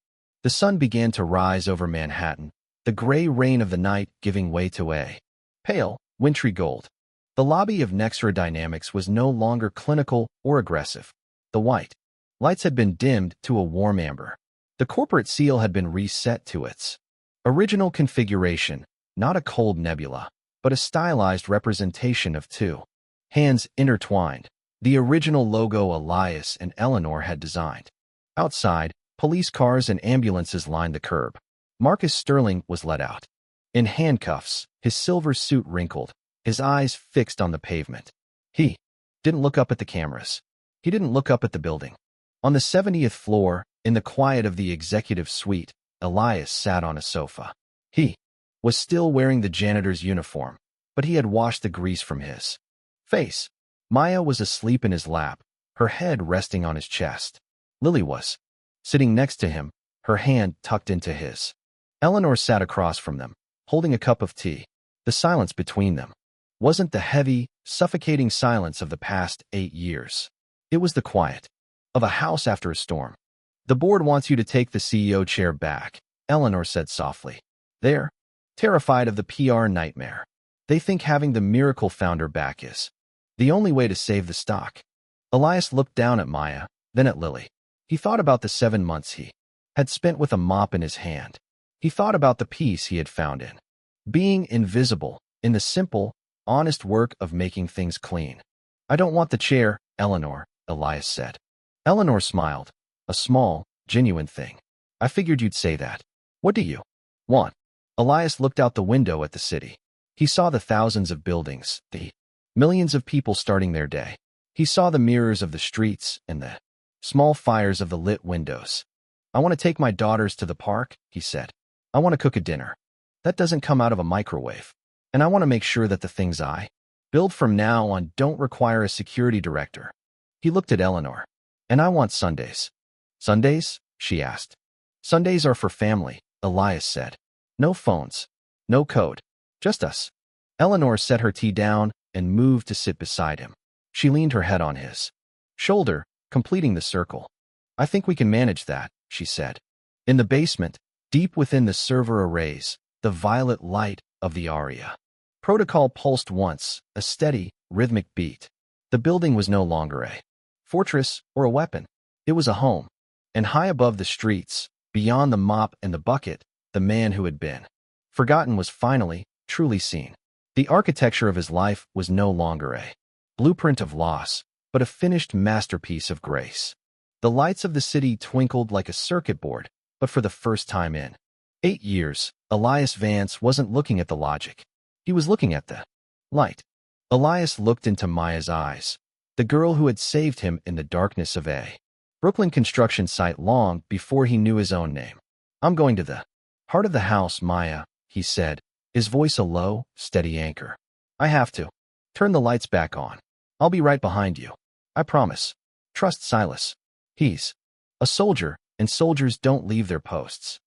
The sun began to rise over Manhattan, the gray rain of the night giving way to a pale, wintry gold. The lobby of Nexera Dynamics was no longer clinical or aggressive. The white lights had been dimmed to a warm amber. The corporate seal had been reset to its original configuration, not a cold nebula, but a stylized representation of two hands intertwined. the original logo Elias and Eleanor had designed. Outside, police cars and ambulances lined the curb. Marcus Sterling was let out. In handcuffs, his silver suit wrinkled, his eyes fixed on the pavement. He didn't look up at the cameras. He didn't look up at the building. On the 70th floor, in the quiet of the executive suite, Elias sat on a sofa. He was still wearing the janitor's uniform, but he had washed the grease from his face. Maya was asleep in his lap, her head resting on his chest. Lily was sitting next to him, her hand tucked into his. Eleanor sat across from them, holding a cup of tea. The silence between them wasn't the heavy, suffocating silence of the past 8 years. It was the quiet of a house after a storm. The board wants you to take the CEO chair back, Eleanor said softly. They're terrified of the PR nightmare. They think having the miracle founder back is the only way to save the stock. Elias looked down at Maya, then at Lily. He thought about the 7 months he had spent with a mop in his hand. He thought about the peace he had found in being invisible, in the simple, honest work of making things clean. I don't want the chair, Eleanor, Elias said. Eleanor smiled. A small, genuine thing. I figured you'd say that. What do you want? Elias looked out the window at the city. He saw the thousands of buildings, the millions of people starting their day. He saw the mirrors of the streets and the small fires of the lit windows. I want to take my daughters to the park, he said. I want to cook a dinner that doesn't come out of a microwave. And I want to make sure that the things I build from now on don't require a security director. He looked at Eleanor. And I want Sundays. Sundays? She asked. Sundays are for family, Elias said. No phones. No code. Just us. Eleanor set her tea down and moved to sit beside him. She leaned her head on his shoulder, completing the circle. I think we can manage that, she said. In the basement, deep within the server arrays, the violet light of the aria protocol pulsed once, a steady, rhythmic beat. The building was no longer a fortress or a weapon. It was a home. And high above the streets, beyond the mop and the bucket, the man who had been forgotten was finally, truly seen. The architecture of his life was no longer a blueprint of loss, but a finished masterpiece of grace. The lights of the city twinkled like a circuit board, but for the first time in 8 years, Elias Vance wasn't looking at the logic. He was looking at the light. Elias looked into Maya's eyes, the girl who had saved him in the darkness of a Brooklyn construction site long before he knew his own name. I'm going to the heart of the house, Maya, he said, his voice a low, steady anchor. I have to. Turn the lights back on. I'll be right behind you. I promise. Trust Silas. He's a soldier, and soldiers don't leave their posts.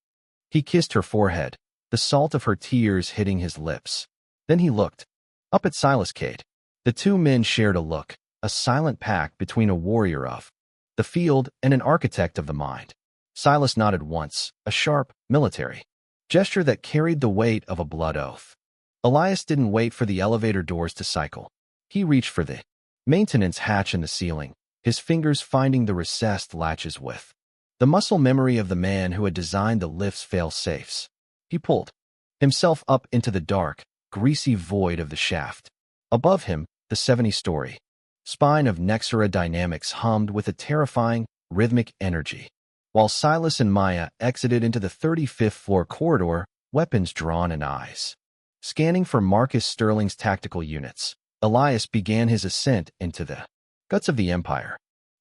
He kissed her forehead, the salt of her tears hitting his lips. Then he looked up at Silas Cade. The two men shared a look, a silent pact between a warrior of the field and an architect of the mind. Silas nodded once, a sharp, military gesture that carried the weight of a blood oath. Elias didn't wait for the elevator doors to cycle. He reached for the maintenance hatch in the ceiling, his fingers finding the recessed latches with the muscle memory of the man who had designed the lift's fail-safes. He pulled himself up into the dark, greasy void of the shaft. Above him, the 70-story spine of Nexera Dynamics hummed with a terrifying, rhythmic energy. While Silas and Maya exited into the 35th floor corridor, weapons drawn and eyes scanning for Marcus Sterling's tactical units, Elias began his ascent into the guts of the Empire.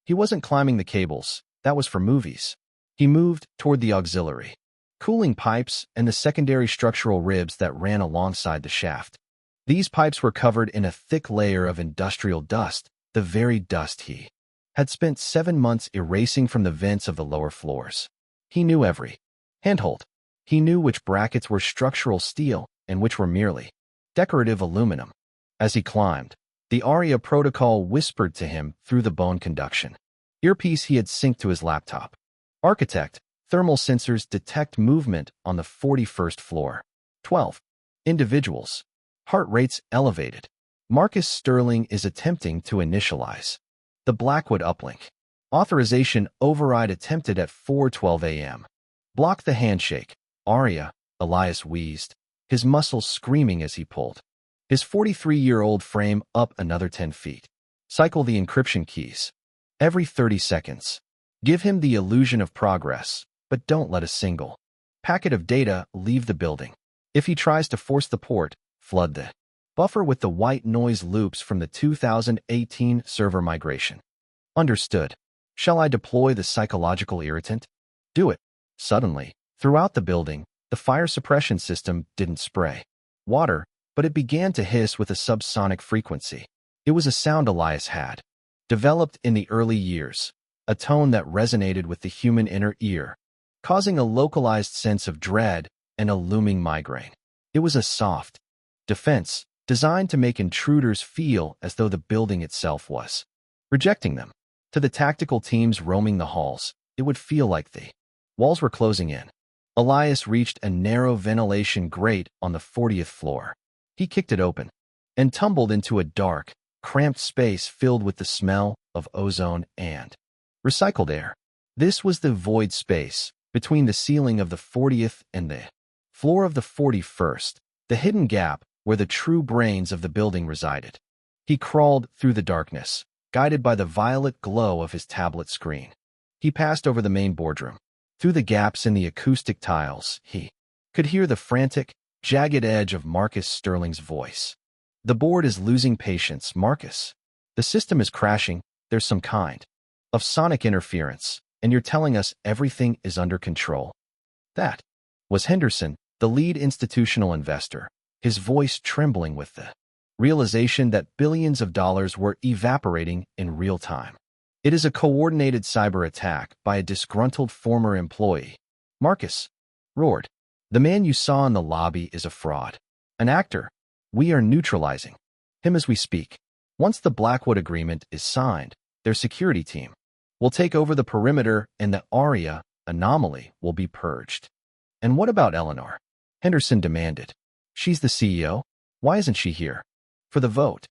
He wasn't climbing the cables, that was for movies. He moved toward the auxiliary cooling pipes and the secondary structural ribs that ran alongside the shaft. These pipes were covered in a thick layer of industrial dust, the very dust he had spent 7 months erasing from the vents of the lower floors. He knew every handhold. He knew which brackets were structural steel and which were merely decorative aluminum. As he climbed, the ARIA protocol whispered to him through the bone conduction earpiece he had synced to his laptop. Architect, thermal sensors detect movement on the 41st floor. 12 individuals. Heart rates elevated. Marcus Sterling is attempting to initialize the Blackwood uplink. Authorization override attempted at 4:12 a.m. Block the handshake. Aria, Elias wheezed, his muscles screaming as he pulled his 43-year-old frame up another 10 feet. Cycle the encryption keys. Every 30 seconds. Give him the illusion of progress, but don't let a single packet of data leave the building. If he tries to force the port, flood the buffer with the white noise loops from the 2018 server migration. Understood. Shall I deploy the psychological irritant? Do it. Suddenly, throughout the building, the fire suppression system didn't spray water, but it began to hiss with a subsonic frequency. It was a sound Elias had developed in the early years, a tone that resonated with the human inner ear, causing a localized sense of dread and a looming migraine. It was a soft defense designed to make intruders feel as though the building itself was rejecting them. To the tactical teams roaming the halls, it would feel like the walls were closing in. Elias reached a narrow ventilation grate on the 40th floor. He kicked it open and tumbled into a dark, cramped space filled with the smell of ozone and recycled air. This was the void space between the ceiling of the 40th and the floor of the 41st, the hidden gap where the true brains of the building resided. He crawled through the darkness, guided by the violet glow of his tablet screen. He passed over the main boardroom. Through the gaps in the acoustic tiles, he could hear the frantic, jagged edge of Marcus Sterling's voice. The board is losing patience, Marcus. The system is crashing. There's some kind of sonic interference, and you're telling us everything is under control. That was Henderson, the lead institutional investor, his voice trembling with the realization that billions of dollars were evaporating in real time. It is a coordinated cyber attack by a disgruntled former employee. Marcus roared. The man you saw in the lobby is a fraud. An actor. We are neutralizing him as we speak. Once the Blackwood agreement is signed, their security team will take over the perimeter and the ARIA anomaly will be purged. And what about Eleanor? Henderson demanded. She's the CEO. Why isn't she here for the vote?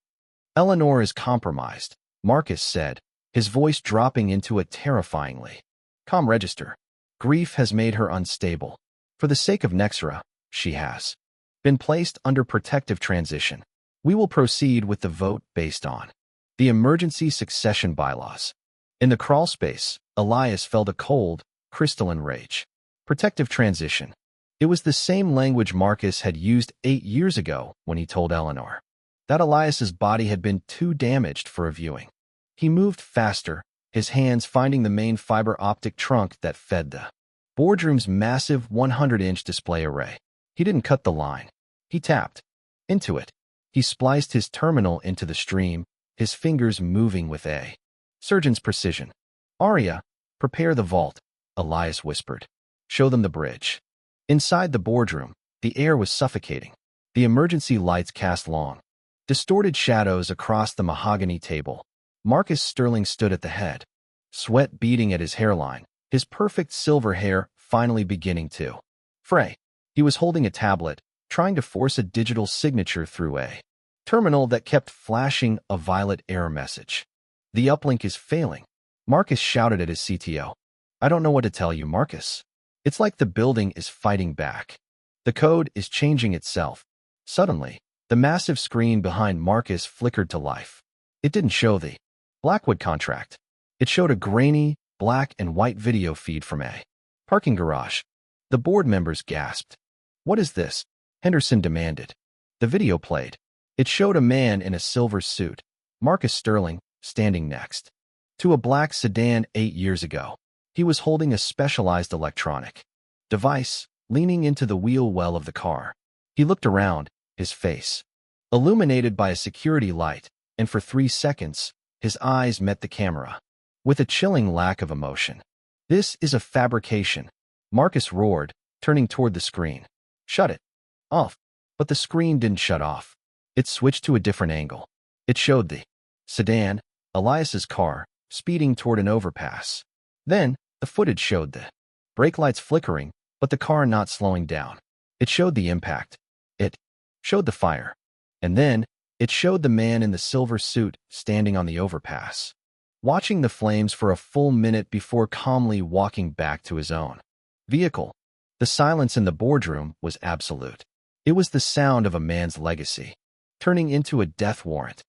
Eleanor is compromised, Marcus said, his voice dropping into a terrifyingly calm register. Grief has made her unstable. For the sake of Nexera, she has been placed under protective transition. We will proceed with the vote based on the emergency succession bylaws. In the crawl space, Elias felt a cold, crystalline rage. Protective transition. It was the same language Marcus had used 8 years ago when he told Eleanor that Elias's body had been too damaged for a viewing. He moved faster, his hands finding the main fiber optic trunk that fed the boardroom's massive 100-inch display array. He didn't cut the line. He tapped into it. He spliced his terminal into the stream, his fingers moving with a surgeon's precision. Arya, prepare the vault, Elias whispered. Show them the bridge. Inside the boardroom, the air was suffocating. The emergency lights cast long, distorted shadows across the mahogany table. Marcus Sterling stood at the head, sweat beading at his hairline, his perfect silver hair finally beginning to fray. He was holding a tablet, trying to force a digital signature through a terminal that kept flashing a violet error message. The uplink is failing. Marcus shouted at his CTO. I don't know what to tell you, Marcus. It's like the building is fighting back. The code is changing itself. Suddenly, the massive screen behind Marcus flickered to life. It didn't show the Blackwood contract. It showed a grainy, black and white video feed from a parking garage. The board members gasped. What is this? Henderson demanded. The video played. It showed a man in a silver suit, Marcus Sterling, standing next to a black sedan 8 years ago. He was holding a specialized electronic device, leaning into the wheel well of the car. He looked around, his face illuminated by a security light, and for 3 seconds, his eyes met the camera with a chilling lack of emotion. This is a fabrication, Marcus roared, turning toward the screen. Shut it off. But the screen didn't shut off. It switched to a different angle. It showed the sedan, Elias's car, speeding toward an overpass. Then, the footage showed the brake lights flickering, but the car not slowing down. It showed the impact. It showed the fire. And then, it showed the man in the silver suit standing on the overpass, watching the flames for a full minute before calmly walking back to his own vehicle. The silence in the boardroom was absolute. It was the sound of a man's legacy, turning into a death warrant.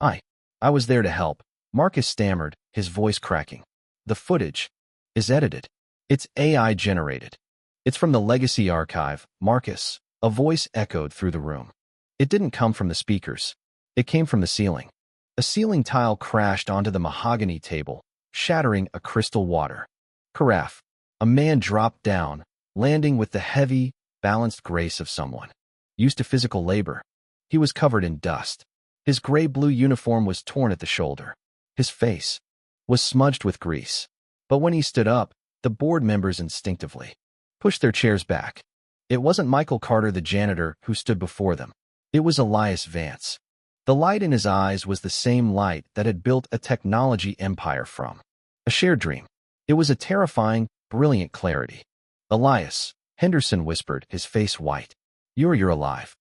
I I was there to help, Marcus stammered, his voice cracking. The footage is edited. It's AI generated. It's from the Legacy Archive, Marcus. A voice echoed through the room. It didn't come from the speakers. It came from the ceiling. A ceiling tile crashed onto the mahogany table, shattering a crystal water carafe. A man dropped down, landing with the heavy, balanced grace of someone used to physical labor. He was covered in dust. His gray-blue uniform was torn at the shoulder. His face was smudged with grease. But when he stood up, the board members instinctively pushed their chairs back. It wasn't Michael Carter, the janitor, who stood before them. It was Elias Vance. The light in his eyes was the same light that had built a technology empire from a shared dream. It was a terrifying, brilliant clarity. Elias, Henderson whispered, his face white. You're alive.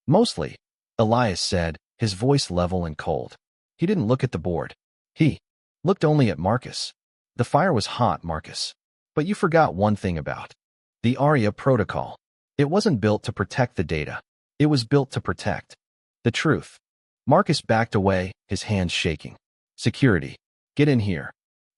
Mostly, Elias said, his voice level and cold. He didn't look at the board. He looked only at Marcus. The fire was hot, Marcus. But you forgot one thing about the ARIA protocol. It wasn't built to protect the data. It was built to protect the truth. Marcus backed away, his hands shaking. Security. Get in here.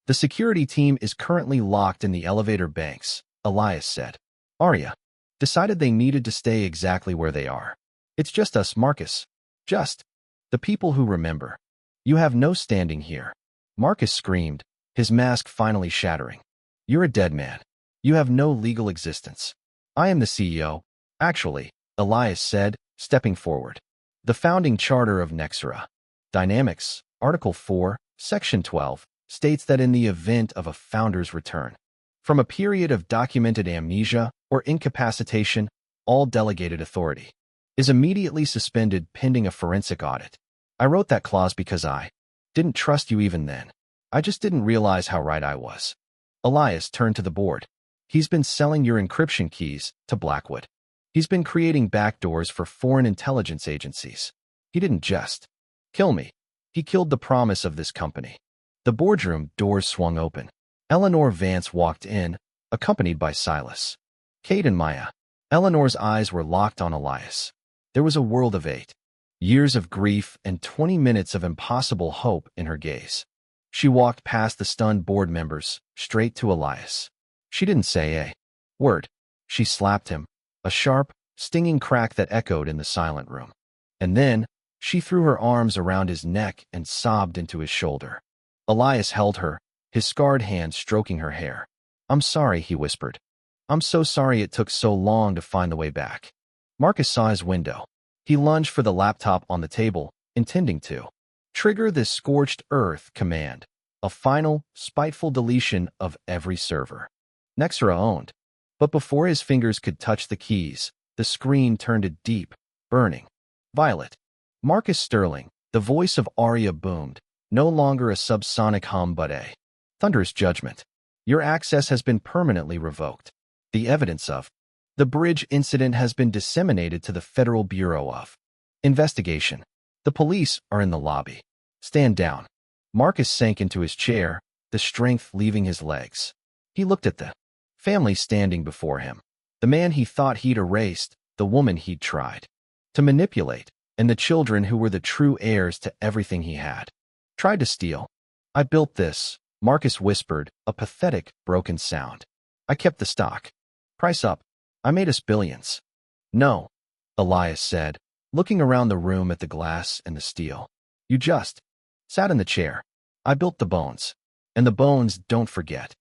The security team is currently locked in the elevator banks, Elias said. ARIA decided they needed to stay exactly where they are. It's just us, Marcus. Just the people who remember. You have no standing here. Marcus screamed, his mask finally shattering. You're a dead man. You have no legal existence. I am the CEO. Actually, Elias said, stepping forward. The founding charter of Nexera Dynamics, Article 4, Section 12, states that in the event of a founder's return from a period of documented amnesia or incapacitation, all delegated authority is immediately suspended pending a forensic audit. I wrote that clause because I didn't trust you even then. I just didn't realize how right I was. Elias turned to the board. He's been selling your encryption keys to Blackwood. He's been creating backdoors for foreign intelligence agencies. He didn't just kill me. He killed the promise of this company. The boardroom doors swung open. Eleanor Vance walked in, accompanied by Silas, Kate, and Maya. Eleanor's eyes were locked on Elias. There was a world of 8 years of grief and 20 minutes of impossible hope in her gaze. She walked past the stunned board members, straight to Elias. She didn't say a word. She slapped him, a sharp, stinging crack that echoed in the silent room. And then, she threw her arms around his neck and sobbed into his shoulder. Elias held her, his scarred hand stroking her hair. I'm sorry, he whispered. I'm so sorry it took so long to find the way back. Marcus saw his window. He lunged for the laptop on the table, intending to trigger this scorched earth command, a final, spiteful deletion of every server Nexera owned. But before his fingers could touch the keys, the screen turned a deep, burning violet. Marcus Sterling, the voice of Arya boomed, no longer a subsonic hum but a thunderous judgment. Your access has been permanently revoked. The evidence of the bridge incident has been disseminated to the Federal Bureau of Investigation. The police are in the lobby. Stand down. Marcus sank into his chair, the strength leaving his legs. He looked at the family standing before him. The man he thought he'd erased, the woman he'd tried to manipulate, and the children who were the true heirs to everything he had tried to steal. I built this, Marcus whispered, a pathetic, broken sound. I kept the stock price up. I made us billions. No, Elias said, looking around the room at the glass and the steel. You just sat in the chair. I built the bones. And the bones, don't forget.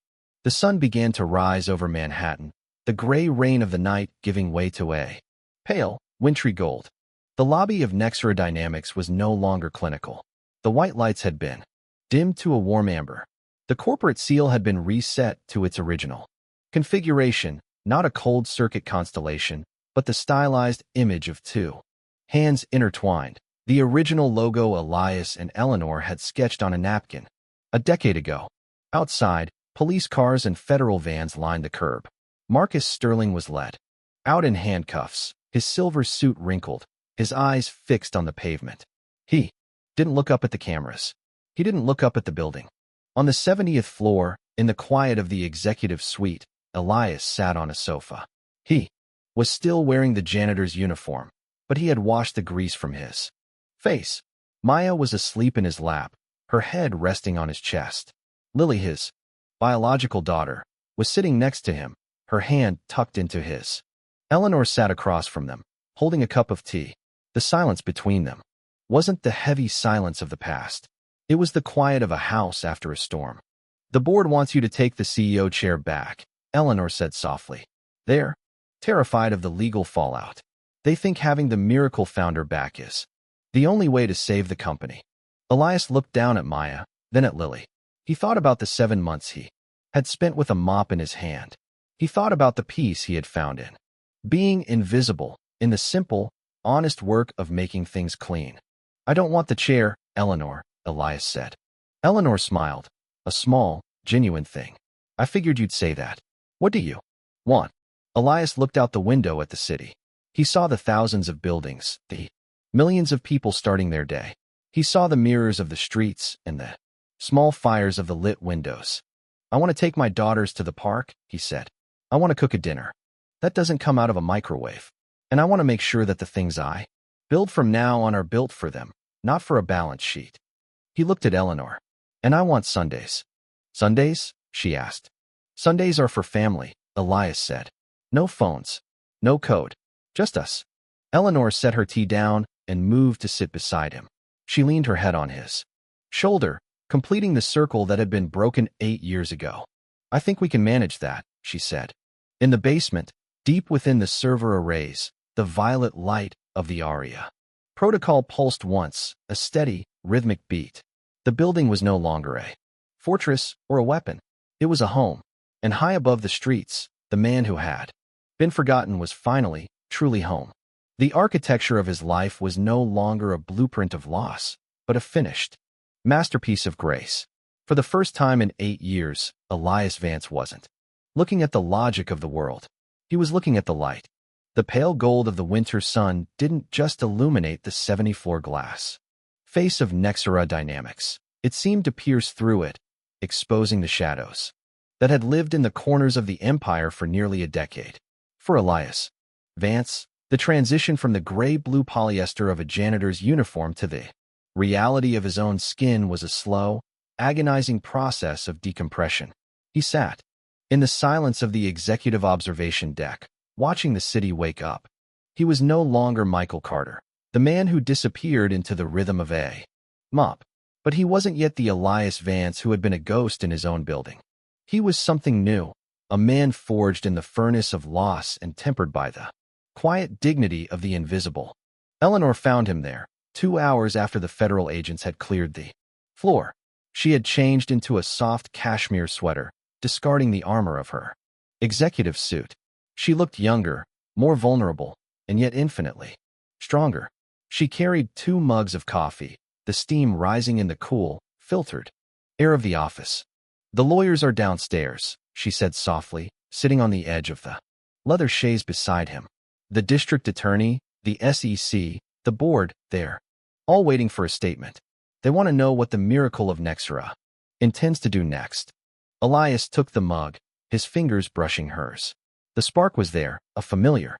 The sun began to rise over Manhattan, the gray rain of the night giving way to a pale, wintry gold. The lobby of Nexera Dynamics was no longer clinical. The white lights had been dimmed to a warm amber. The corporate seal had been reset to its original configuration, not a cold circuit constellation, but the stylized image of 2 hands intertwined, the original logo Elias and Eleanor had sketched on a napkin a decade ago. Outside, police cars and federal vans lined the curb. Marcus Sterling was led out in handcuffs, his silver suit wrinkled, his eyes fixed on the pavement. He didn't look up at the cameras. He didn't look up at the building. On the 70th floor, in the quiet of the executive suite, Elias sat on a sofa. He was still wearing the janitor's uniform, but he had washed the grease from his face. Maya was asleep in his lap, her head resting on his chest. Lily, his biological daughter, was sitting next to him, her hand tucked into his. Eleanor sat across from them, holding a cup of tea. The silence between them wasn't the heavy silence of the past. It was the quiet of a house after a storm. "The board wants you to take the CEO chair back," Eleanor said softly. "They're terrified of the legal fallout. They think having the miracle founder back is the only way to save the company." Elias looked down at Maya, then at Lily. He thought about the 7 months he had spent with a mop in his hand. He thought about the peace he had found in being invisible, in the simple, honest work of making things clean. "I don't want the chair, Eleanor," Elias said. Eleanor smiled. "A small, genuine thing. I figured you'd say that. What do you want?" Elias looked out the window at the city. He saw the thousands of buildings, the millions of people starting their day. He saw the mirrors of the streets and the small fires of the lit windows. "I want to take my daughters to the park," he said. "I want to cook a dinner that doesn't come out of a microwave. And I want to make sure that the things I build from now on are built for them, not for a balance sheet." He looked at Eleanor. "And I want Sundays." "Sundays?" she asked. "Sundays are for family," Elias said. "No phones. No code. Just us." Eleanor set her tea down and moved to sit beside him. She leaned her head on his shoulder, completing the circle that had been broken 8 years ago. "I think we can manage that," she said. In the basement, deep within the server arrays, the violet light of the aria protocol pulsed once, a steady, rhythmic beat. The building was no longer a fortress or a weapon. It was a home. And high above the streets, the man who had been forgotten was finally, truly home. The architecture of his life was no longer a blueprint of loss, but a finished masterpiece of grace. For the first time in 8 years, Elias Vance wasn't looking at the logic of the world. He was looking at the light. The pale gold of the winter sun didn't just illuminate the 70-floor glass face of Nexera Dynamics. It seemed to pierce through it, exposing the shadows that had lived in the corners of the empire for nearly a decade. For Elias Vance, the transition from the gray-blue polyester of a janitor's uniform to the reality of his own skin was a slow, agonizing process of decompression. He sat in the silence of the executive observation deck, watching the city wake up. He was no longer Michael Carter, the man who disappeared into the rhythm of a mop. But he wasn't yet the Elias Vance who had been a ghost in his own building. He was something new, a man forged in the furnace of loss and tempered by the quiet dignity of the invisible. Eleanor found him there, 2 hours after the federal agents had cleared the floor. She had changed into a soft cashmere sweater, discarding the armor of her executive suit. She looked younger, more vulnerable, and yet infinitely stronger. She carried 2 mugs of coffee, the steam rising in the cool, filtered air of the office. "The lawyers are downstairs," she said softly, sitting on the edge of the leather chaise beside him. "The district attorney, the SEC, the board, they're all waiting for a statement. They want to know what the miracle of Nexera intends to do next." Elias took the mug, his fingers brushing hers. The spark was there, a familiar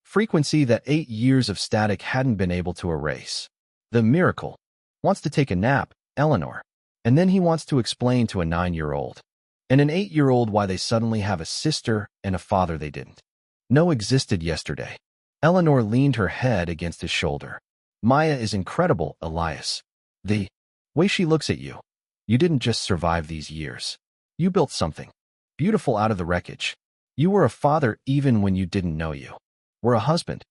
frequency that 8 years of static hadn't been able to erase. "The miracle wants to take a nap, Eleanor. And then he wants to explain to a 9-year-old and an 8-year-old why they suddenly have a sister and a father they didn't know existed yesterday." Eleanor leaned her head against his shoulder. "Maya is incredible, Elias. The way she looks at you. You didn't just survive these years. You built something beautiful out of the wreckage. You were a father even when you didn't know you were a husband."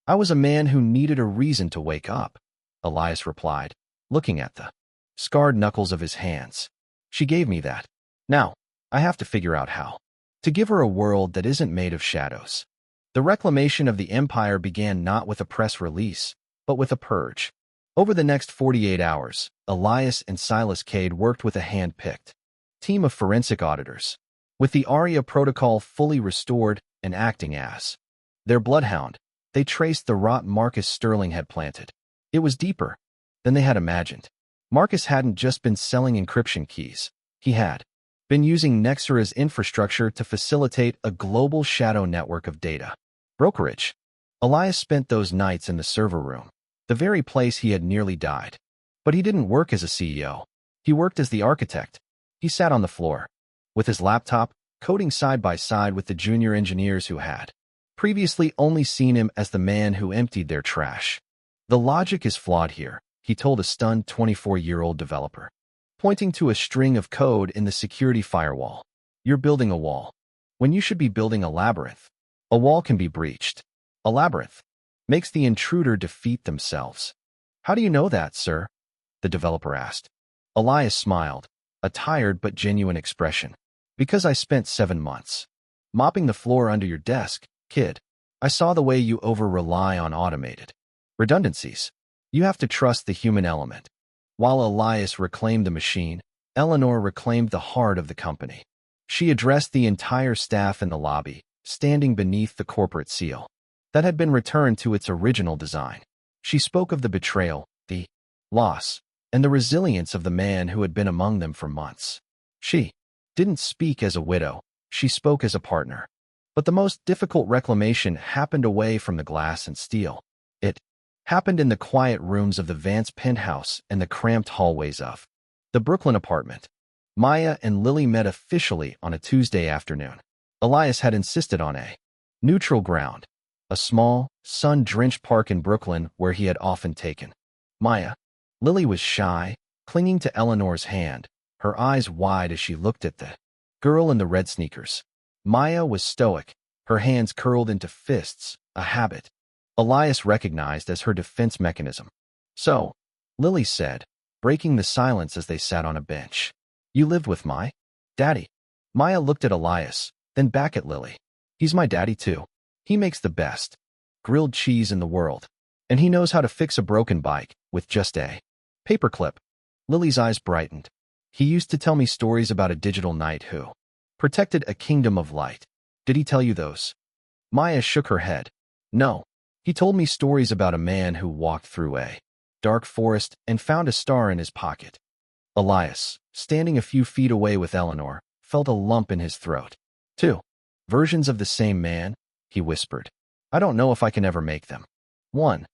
"I was a man who needed a reason to wake up," Elias replied, looking at the scarred knuckles of his hands. "She gave me that. Now, I have to figure out how to give her a world that isn't made of shadows." The reclamation of the empire began not with a press release, but with a purge. Over the next 48 hours, Elias and Silas Cade worked with a hand-picked team of forensic auditors. With the ARIA protocol fully restored and acting as their bloodhound, they traced the rot Marcus Sterling had planted. It was deeper than they had imagined. Marcus hadn't just been selling encryption keys. He had been using Nexera's infrastructure to facilitate a global shadow network of data brokerage. Elias spent those nights in the server room, the very place he had nearly died. But he didn't work as a CEO. He worked as the architect. He sat on the floor, with his laptop, coding side by side with the junior engineers who had previously only seen him as the man who emptied their trash. The logic is flawed here, he told a stunned 24-year-old developer, pointing to a string of code in the security firewall. You're building a wall, when you should be building a labyrinth. A wall can be breached. A labyrinth makes the intruder defeat themselves. How do you know that, sir? The developer asked. Elias smiled, a tired but genuine expression. Because I spent 7 months mopping the floor under your desk, kid. I saw the way you over-rely on automated redundancies. You have to trust the human element. While Elias reclaimed the machine, Eleanor reclaimed the heart of the company. She addressed the entire staff in the lobby, standing beneath the corporate seal that had been returned to its original design. She spoke of the betrayal, the loss, and the resilience of the man who had been among them for months. She didn't speak as a widow, she spoke as a partner. But the most difficult reclamation happened away from the glass and steel. It happened in the quiet rooms of the Vance penthouse and the cramped hallways of the Brooklyn apartment. Maya and Lily met officially on a Tuesday afternoon. Elias had insisted on a neutral ground, a small, sun-drenched park in Brooklyn where he had often taken Maya. Lily was shy, clinging to Eleanor's hand, her eyes wide as she looked at the girl in the red sneakers. Maya was stoic, her hands curled into fists, a habit Elias recognized as her defense mechanism. So, Lily said, breaking the silence as they sat on a bench. You lived with my daddy. Maya looked at Elias, then back at Lily. He's my daddy too. He makes the best grilled cheese in the world. And he knows how to fix a broken bike with just a paperclip. Lily's eyes brightened. He used to tell me stories about a digital knight who protected a kingdom of light. Did he tell you those? Maya shook her head. No. He told me stories about a man who walked through a dark forest and found a star in his pocket. Elias, standing a few feet away with Eleanor, felt a lump in his throat. 2 versions of the same man, he whispered. I don't know if I can ever make them 1.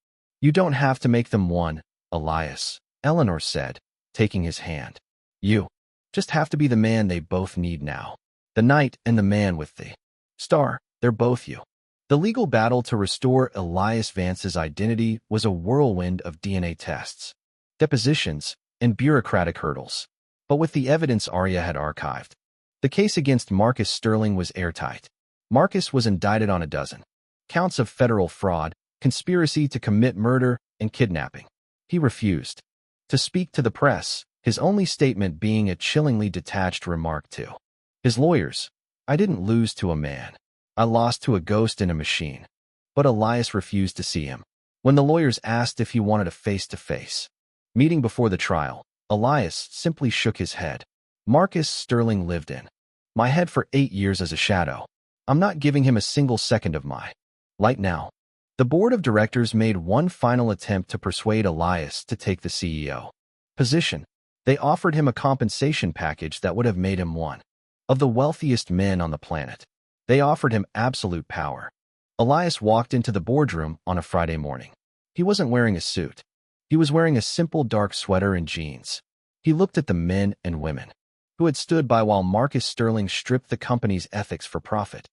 You don't have to make them 1, Elias, Eleanor said, taking his hand. You just have to be the man they both need now. The knight and the man with the star, they're both you. The legal battle to restore Elias Vance's identity was a whirlwind of DNA tests, depositions, and bureaucratic hurdles. But with the evidence Arya had archived, the case against Marcus Sterling was airtight. Marcus was indicted on 12 counts of federal fraud, conspiracy to commit murder, and kidnapping. He refused to speak to the press, his only statement being a chillingly detached remark to his lawyers. I didn't lose to a man. I lost to a ghost in a machine. But Elias refused to see him. When the lawyers asked if he wanted a face-to-face meeting before the trial, Elias simply shook his head. Marcus Sterling lived in my head for 8 years as a shadow. I'm not giving him a single second of my light now. The board of directors made one final attempt to persuade Elias to take the CEO position. They offered him a compensation package that would have made him one of the wealthiest men on the planet. They offered him absolute power. Elias walked into the boardroom on a Friday morning. He wasn't wearing a suit. He was wearing a simple dark sweater and jeans. He looked at the men and women who had stood by while Marcus Sterling stripped the company's ethics for profit.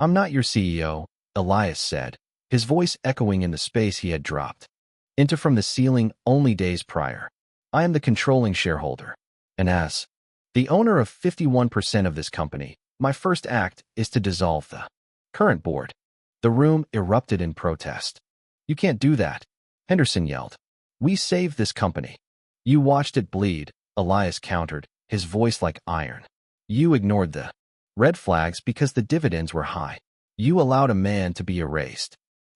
I'm not your CEO, Elias said, his voice echoing in the space he had dropped into from the ceiling only days prior. I am the controlling shareholder. And as the owner of 51% of this company, my first act is to dissolve the current board. The room erupted in protest. You can't do that, Henderson yelled. We saved this company. You watched it bleed, Elias countered, his voice like iron. You ignored the red flags because the dividends were high. You allowed a man to be erased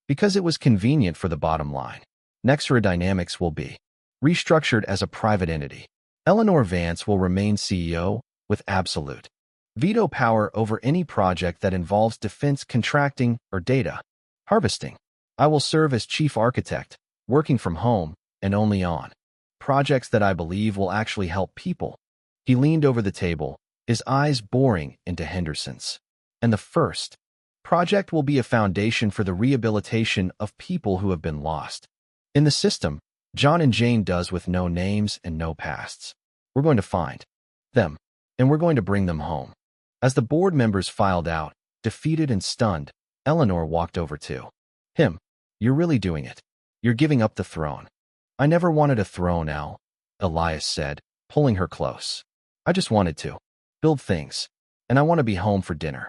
because it was convenient for the bottom line. Nexera Dynamics will be restructured as a private entity. Eleanor Vance will remain CEO with absolute veto power over any project that involves defense contracting or data harvesting. I will serve as chief architect, working from home and only on projects that I believe will actually help people. He leaned over the table, his eyes boring into Henderson's. And the first project will be a foundation for the rehabilitation of people who have been lost in the system. John and Jane does with no names and no pasts. We're going to find them, and we're going to bring them home. As the board members filed out, defeated and stunned, Eleanor walked over to him. You're really doing it. You're giving up the throne. I never wanted a throne, Elle, Elias said, pulling her close. I just wanted to build things, and I want to be home for dinner.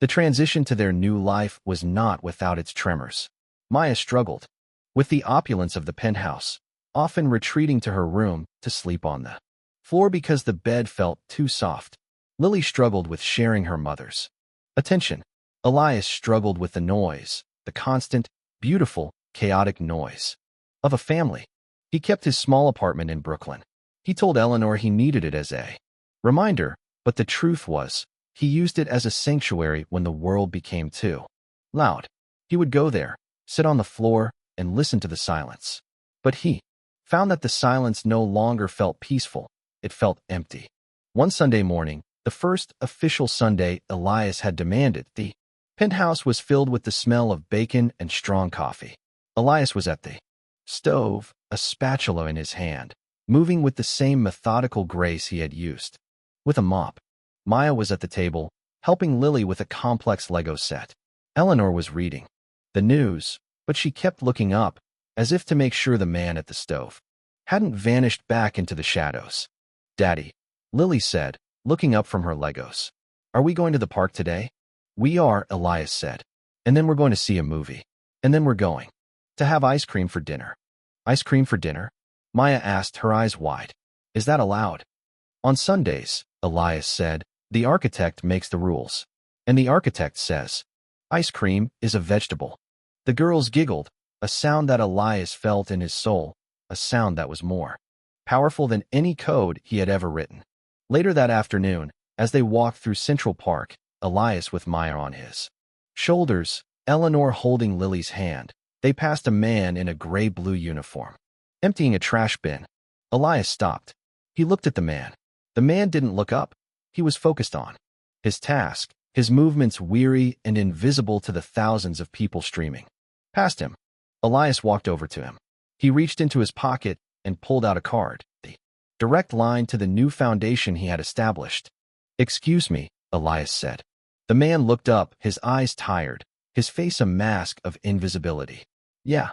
The transition to their new life was not without its tremors. Maya struggled with the opulence of the penthouse, often retreating to her room to sleep on the floor because the bed felt too soft. Lily struggled with sharing her mother's attention. Elias struggled with the noise, the constant, beautiful, chaotic noise of a family. He kept his small apartment in Brooklyn. He told Eleanor he needed it as a reminder, but the truth was, he used it as a sanctuary when the world became too loud. He would go there, sit on the floor, and listen to the silence. But he found that the silence no longer felt peaceful. It felt empty. One Sunday morning, the first official Sunday Elias had demanded, the penthouse was filled with the smell of bacon and strong coffee. Elias was at the stove, a spatula in his hand, moving with the same methodical grace he had used with a mop. Maya was at the table, helping Lily with a complex Lego set. Eleanor was reading the news, but she kept looking up, as if to make sure the man at the stove hadn't vanished back into the shadows. Daddy, Lily said, looking up from her Legos. Are we going to the park today? We are, Elias said. And then we're going to see a movie. And then we're going to have ice cream for dinner. Ice cream for dinner? Maya asked, her eyes wide. Is that allowed? On Sundays, Elias said, the architect makes the rules. And the architect says, ice cream is a vegetable. The girls giggled, a sound that Elias felt in his soul, a sound that was more powerful than any code he had ever written. Later that afternoon, as they walked through Central Park, Elias with Maya on his shoulders, Eleanor holding Lily's hand, they passed a man in a gray-blue uniform, emptying a trash bin. Elias stopped. He looked at the man. The man didn't look up. He was focused on his task, his movements weary and invisible to the thousands of people streaming past him. Elias walked over to him. He reached into his pocket and pulled out a card, the direct line to the new foundation he had established. Excuse me, Elias said. The man looked up, his eyes tired, his face a mask of invisibility. Yeah.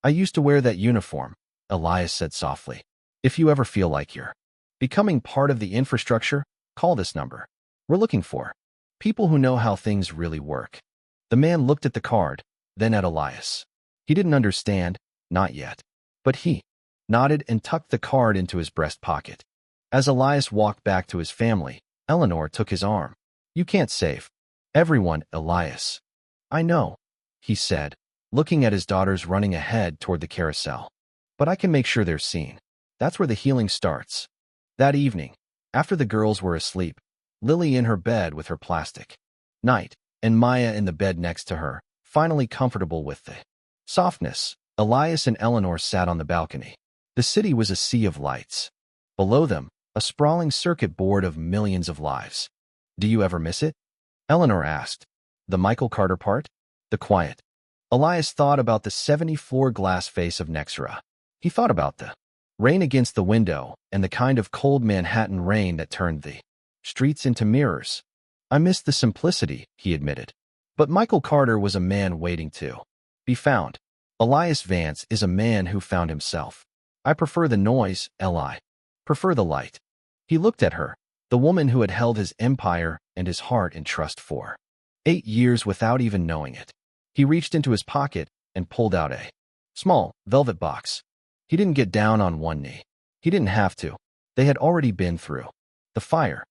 I used to wear that uniform, Elias said softly. If you ever feel like you're becoming part of the infrastructure, call this number. We're looking for people who know how things really work. The man looked at the card, then at Elias. He didn't understand, not yet. But he nodded and tucked the card into his breast pocket. As Elias walked back to his family, Eleanor took his arm. You can't save everyone, Elias. I know, he said, looking at his daughters running ahead toward the carousel. But I can make sure they're seen. That's where the healing starts. That evening, after the girls were asleep, Lily in her bed with her plastic night, and Maya in the bed next to her, finally comfortable with the softness, Elias and Eleanor sat on the balcony. The city was a sea of lights. Below them, a sprawling circuit board of millions of lives. Do you ever miss it? Eleanor asked. The Michael Carter part? The quiet. Elias thought about the 70-floor glass face of Nexera. He thought about the rain against the window and the kind of cold Manhattan rain that turned the streets into mirrors. I missed the simplicity, he admitted. But Michael Carter was a man waiting to be found. Elias Vance is a man who found himself. I prefer the noise, Eli. Prefer the light. He looked at her, the woman who had held his empire and his heart in trust for 8 years without even knowing it. He reached into his pocket and pulled out a small, velvet box. He didn't get down on one knee. He didn't have to. They had already been through the fire.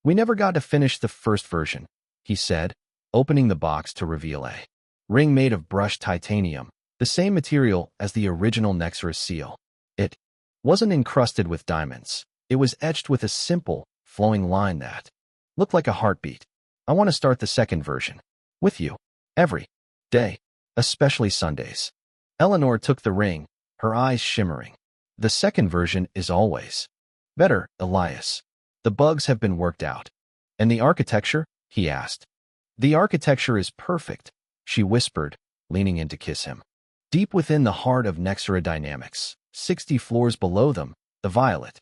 We never got to finish the first version, he said, opening the box to reveal a ring made of brushed titanium, the same material as the original Nexera seal. It wasn't encrusted with diamonds. It was etched with a simple, flowing line that looked like a heartbeat. I want to start the second version with you every day, especially Sundays. Eleanor took the ring, her eyes shimmering. The second version is always better, Elias. The bugs have been worked out. And the architecture? He asked. The architecture is perfect, she whispered, leaning in to kiss him. Deep within the heart of Nexera Dynamics, 60 floors below them, the violet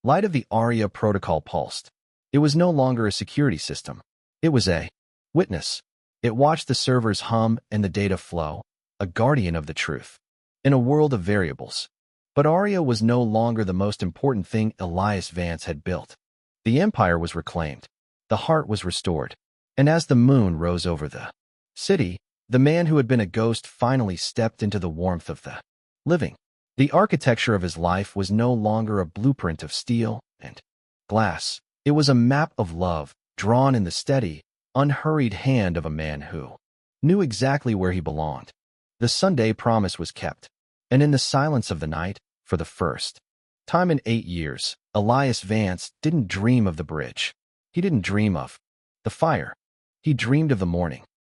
light of the ARIA protocol pulsed. It was no longer a security system. It was a witness. It watched the servers hum and the data flow, a guardian of the truth. In a world of variables. But ARIA was no longer the most important thing Elias Vance had built. The empire was reclaimed. The heart was restored. And as the moon rose over the city, the man who had been a ghost finally stepped into the warmth of the living. The architecture of his life was no longer a blueprint of steel and glass. It was a map of love, drawn in the steady, unhurried hand of a man who knew exactly where he belonged. The Sunday promise was kept. And in the silence of the night, for the first time in 8 years, Elias Vance didn't dream of the bridge. He didn't dream of the fire. He dreamed of the morning.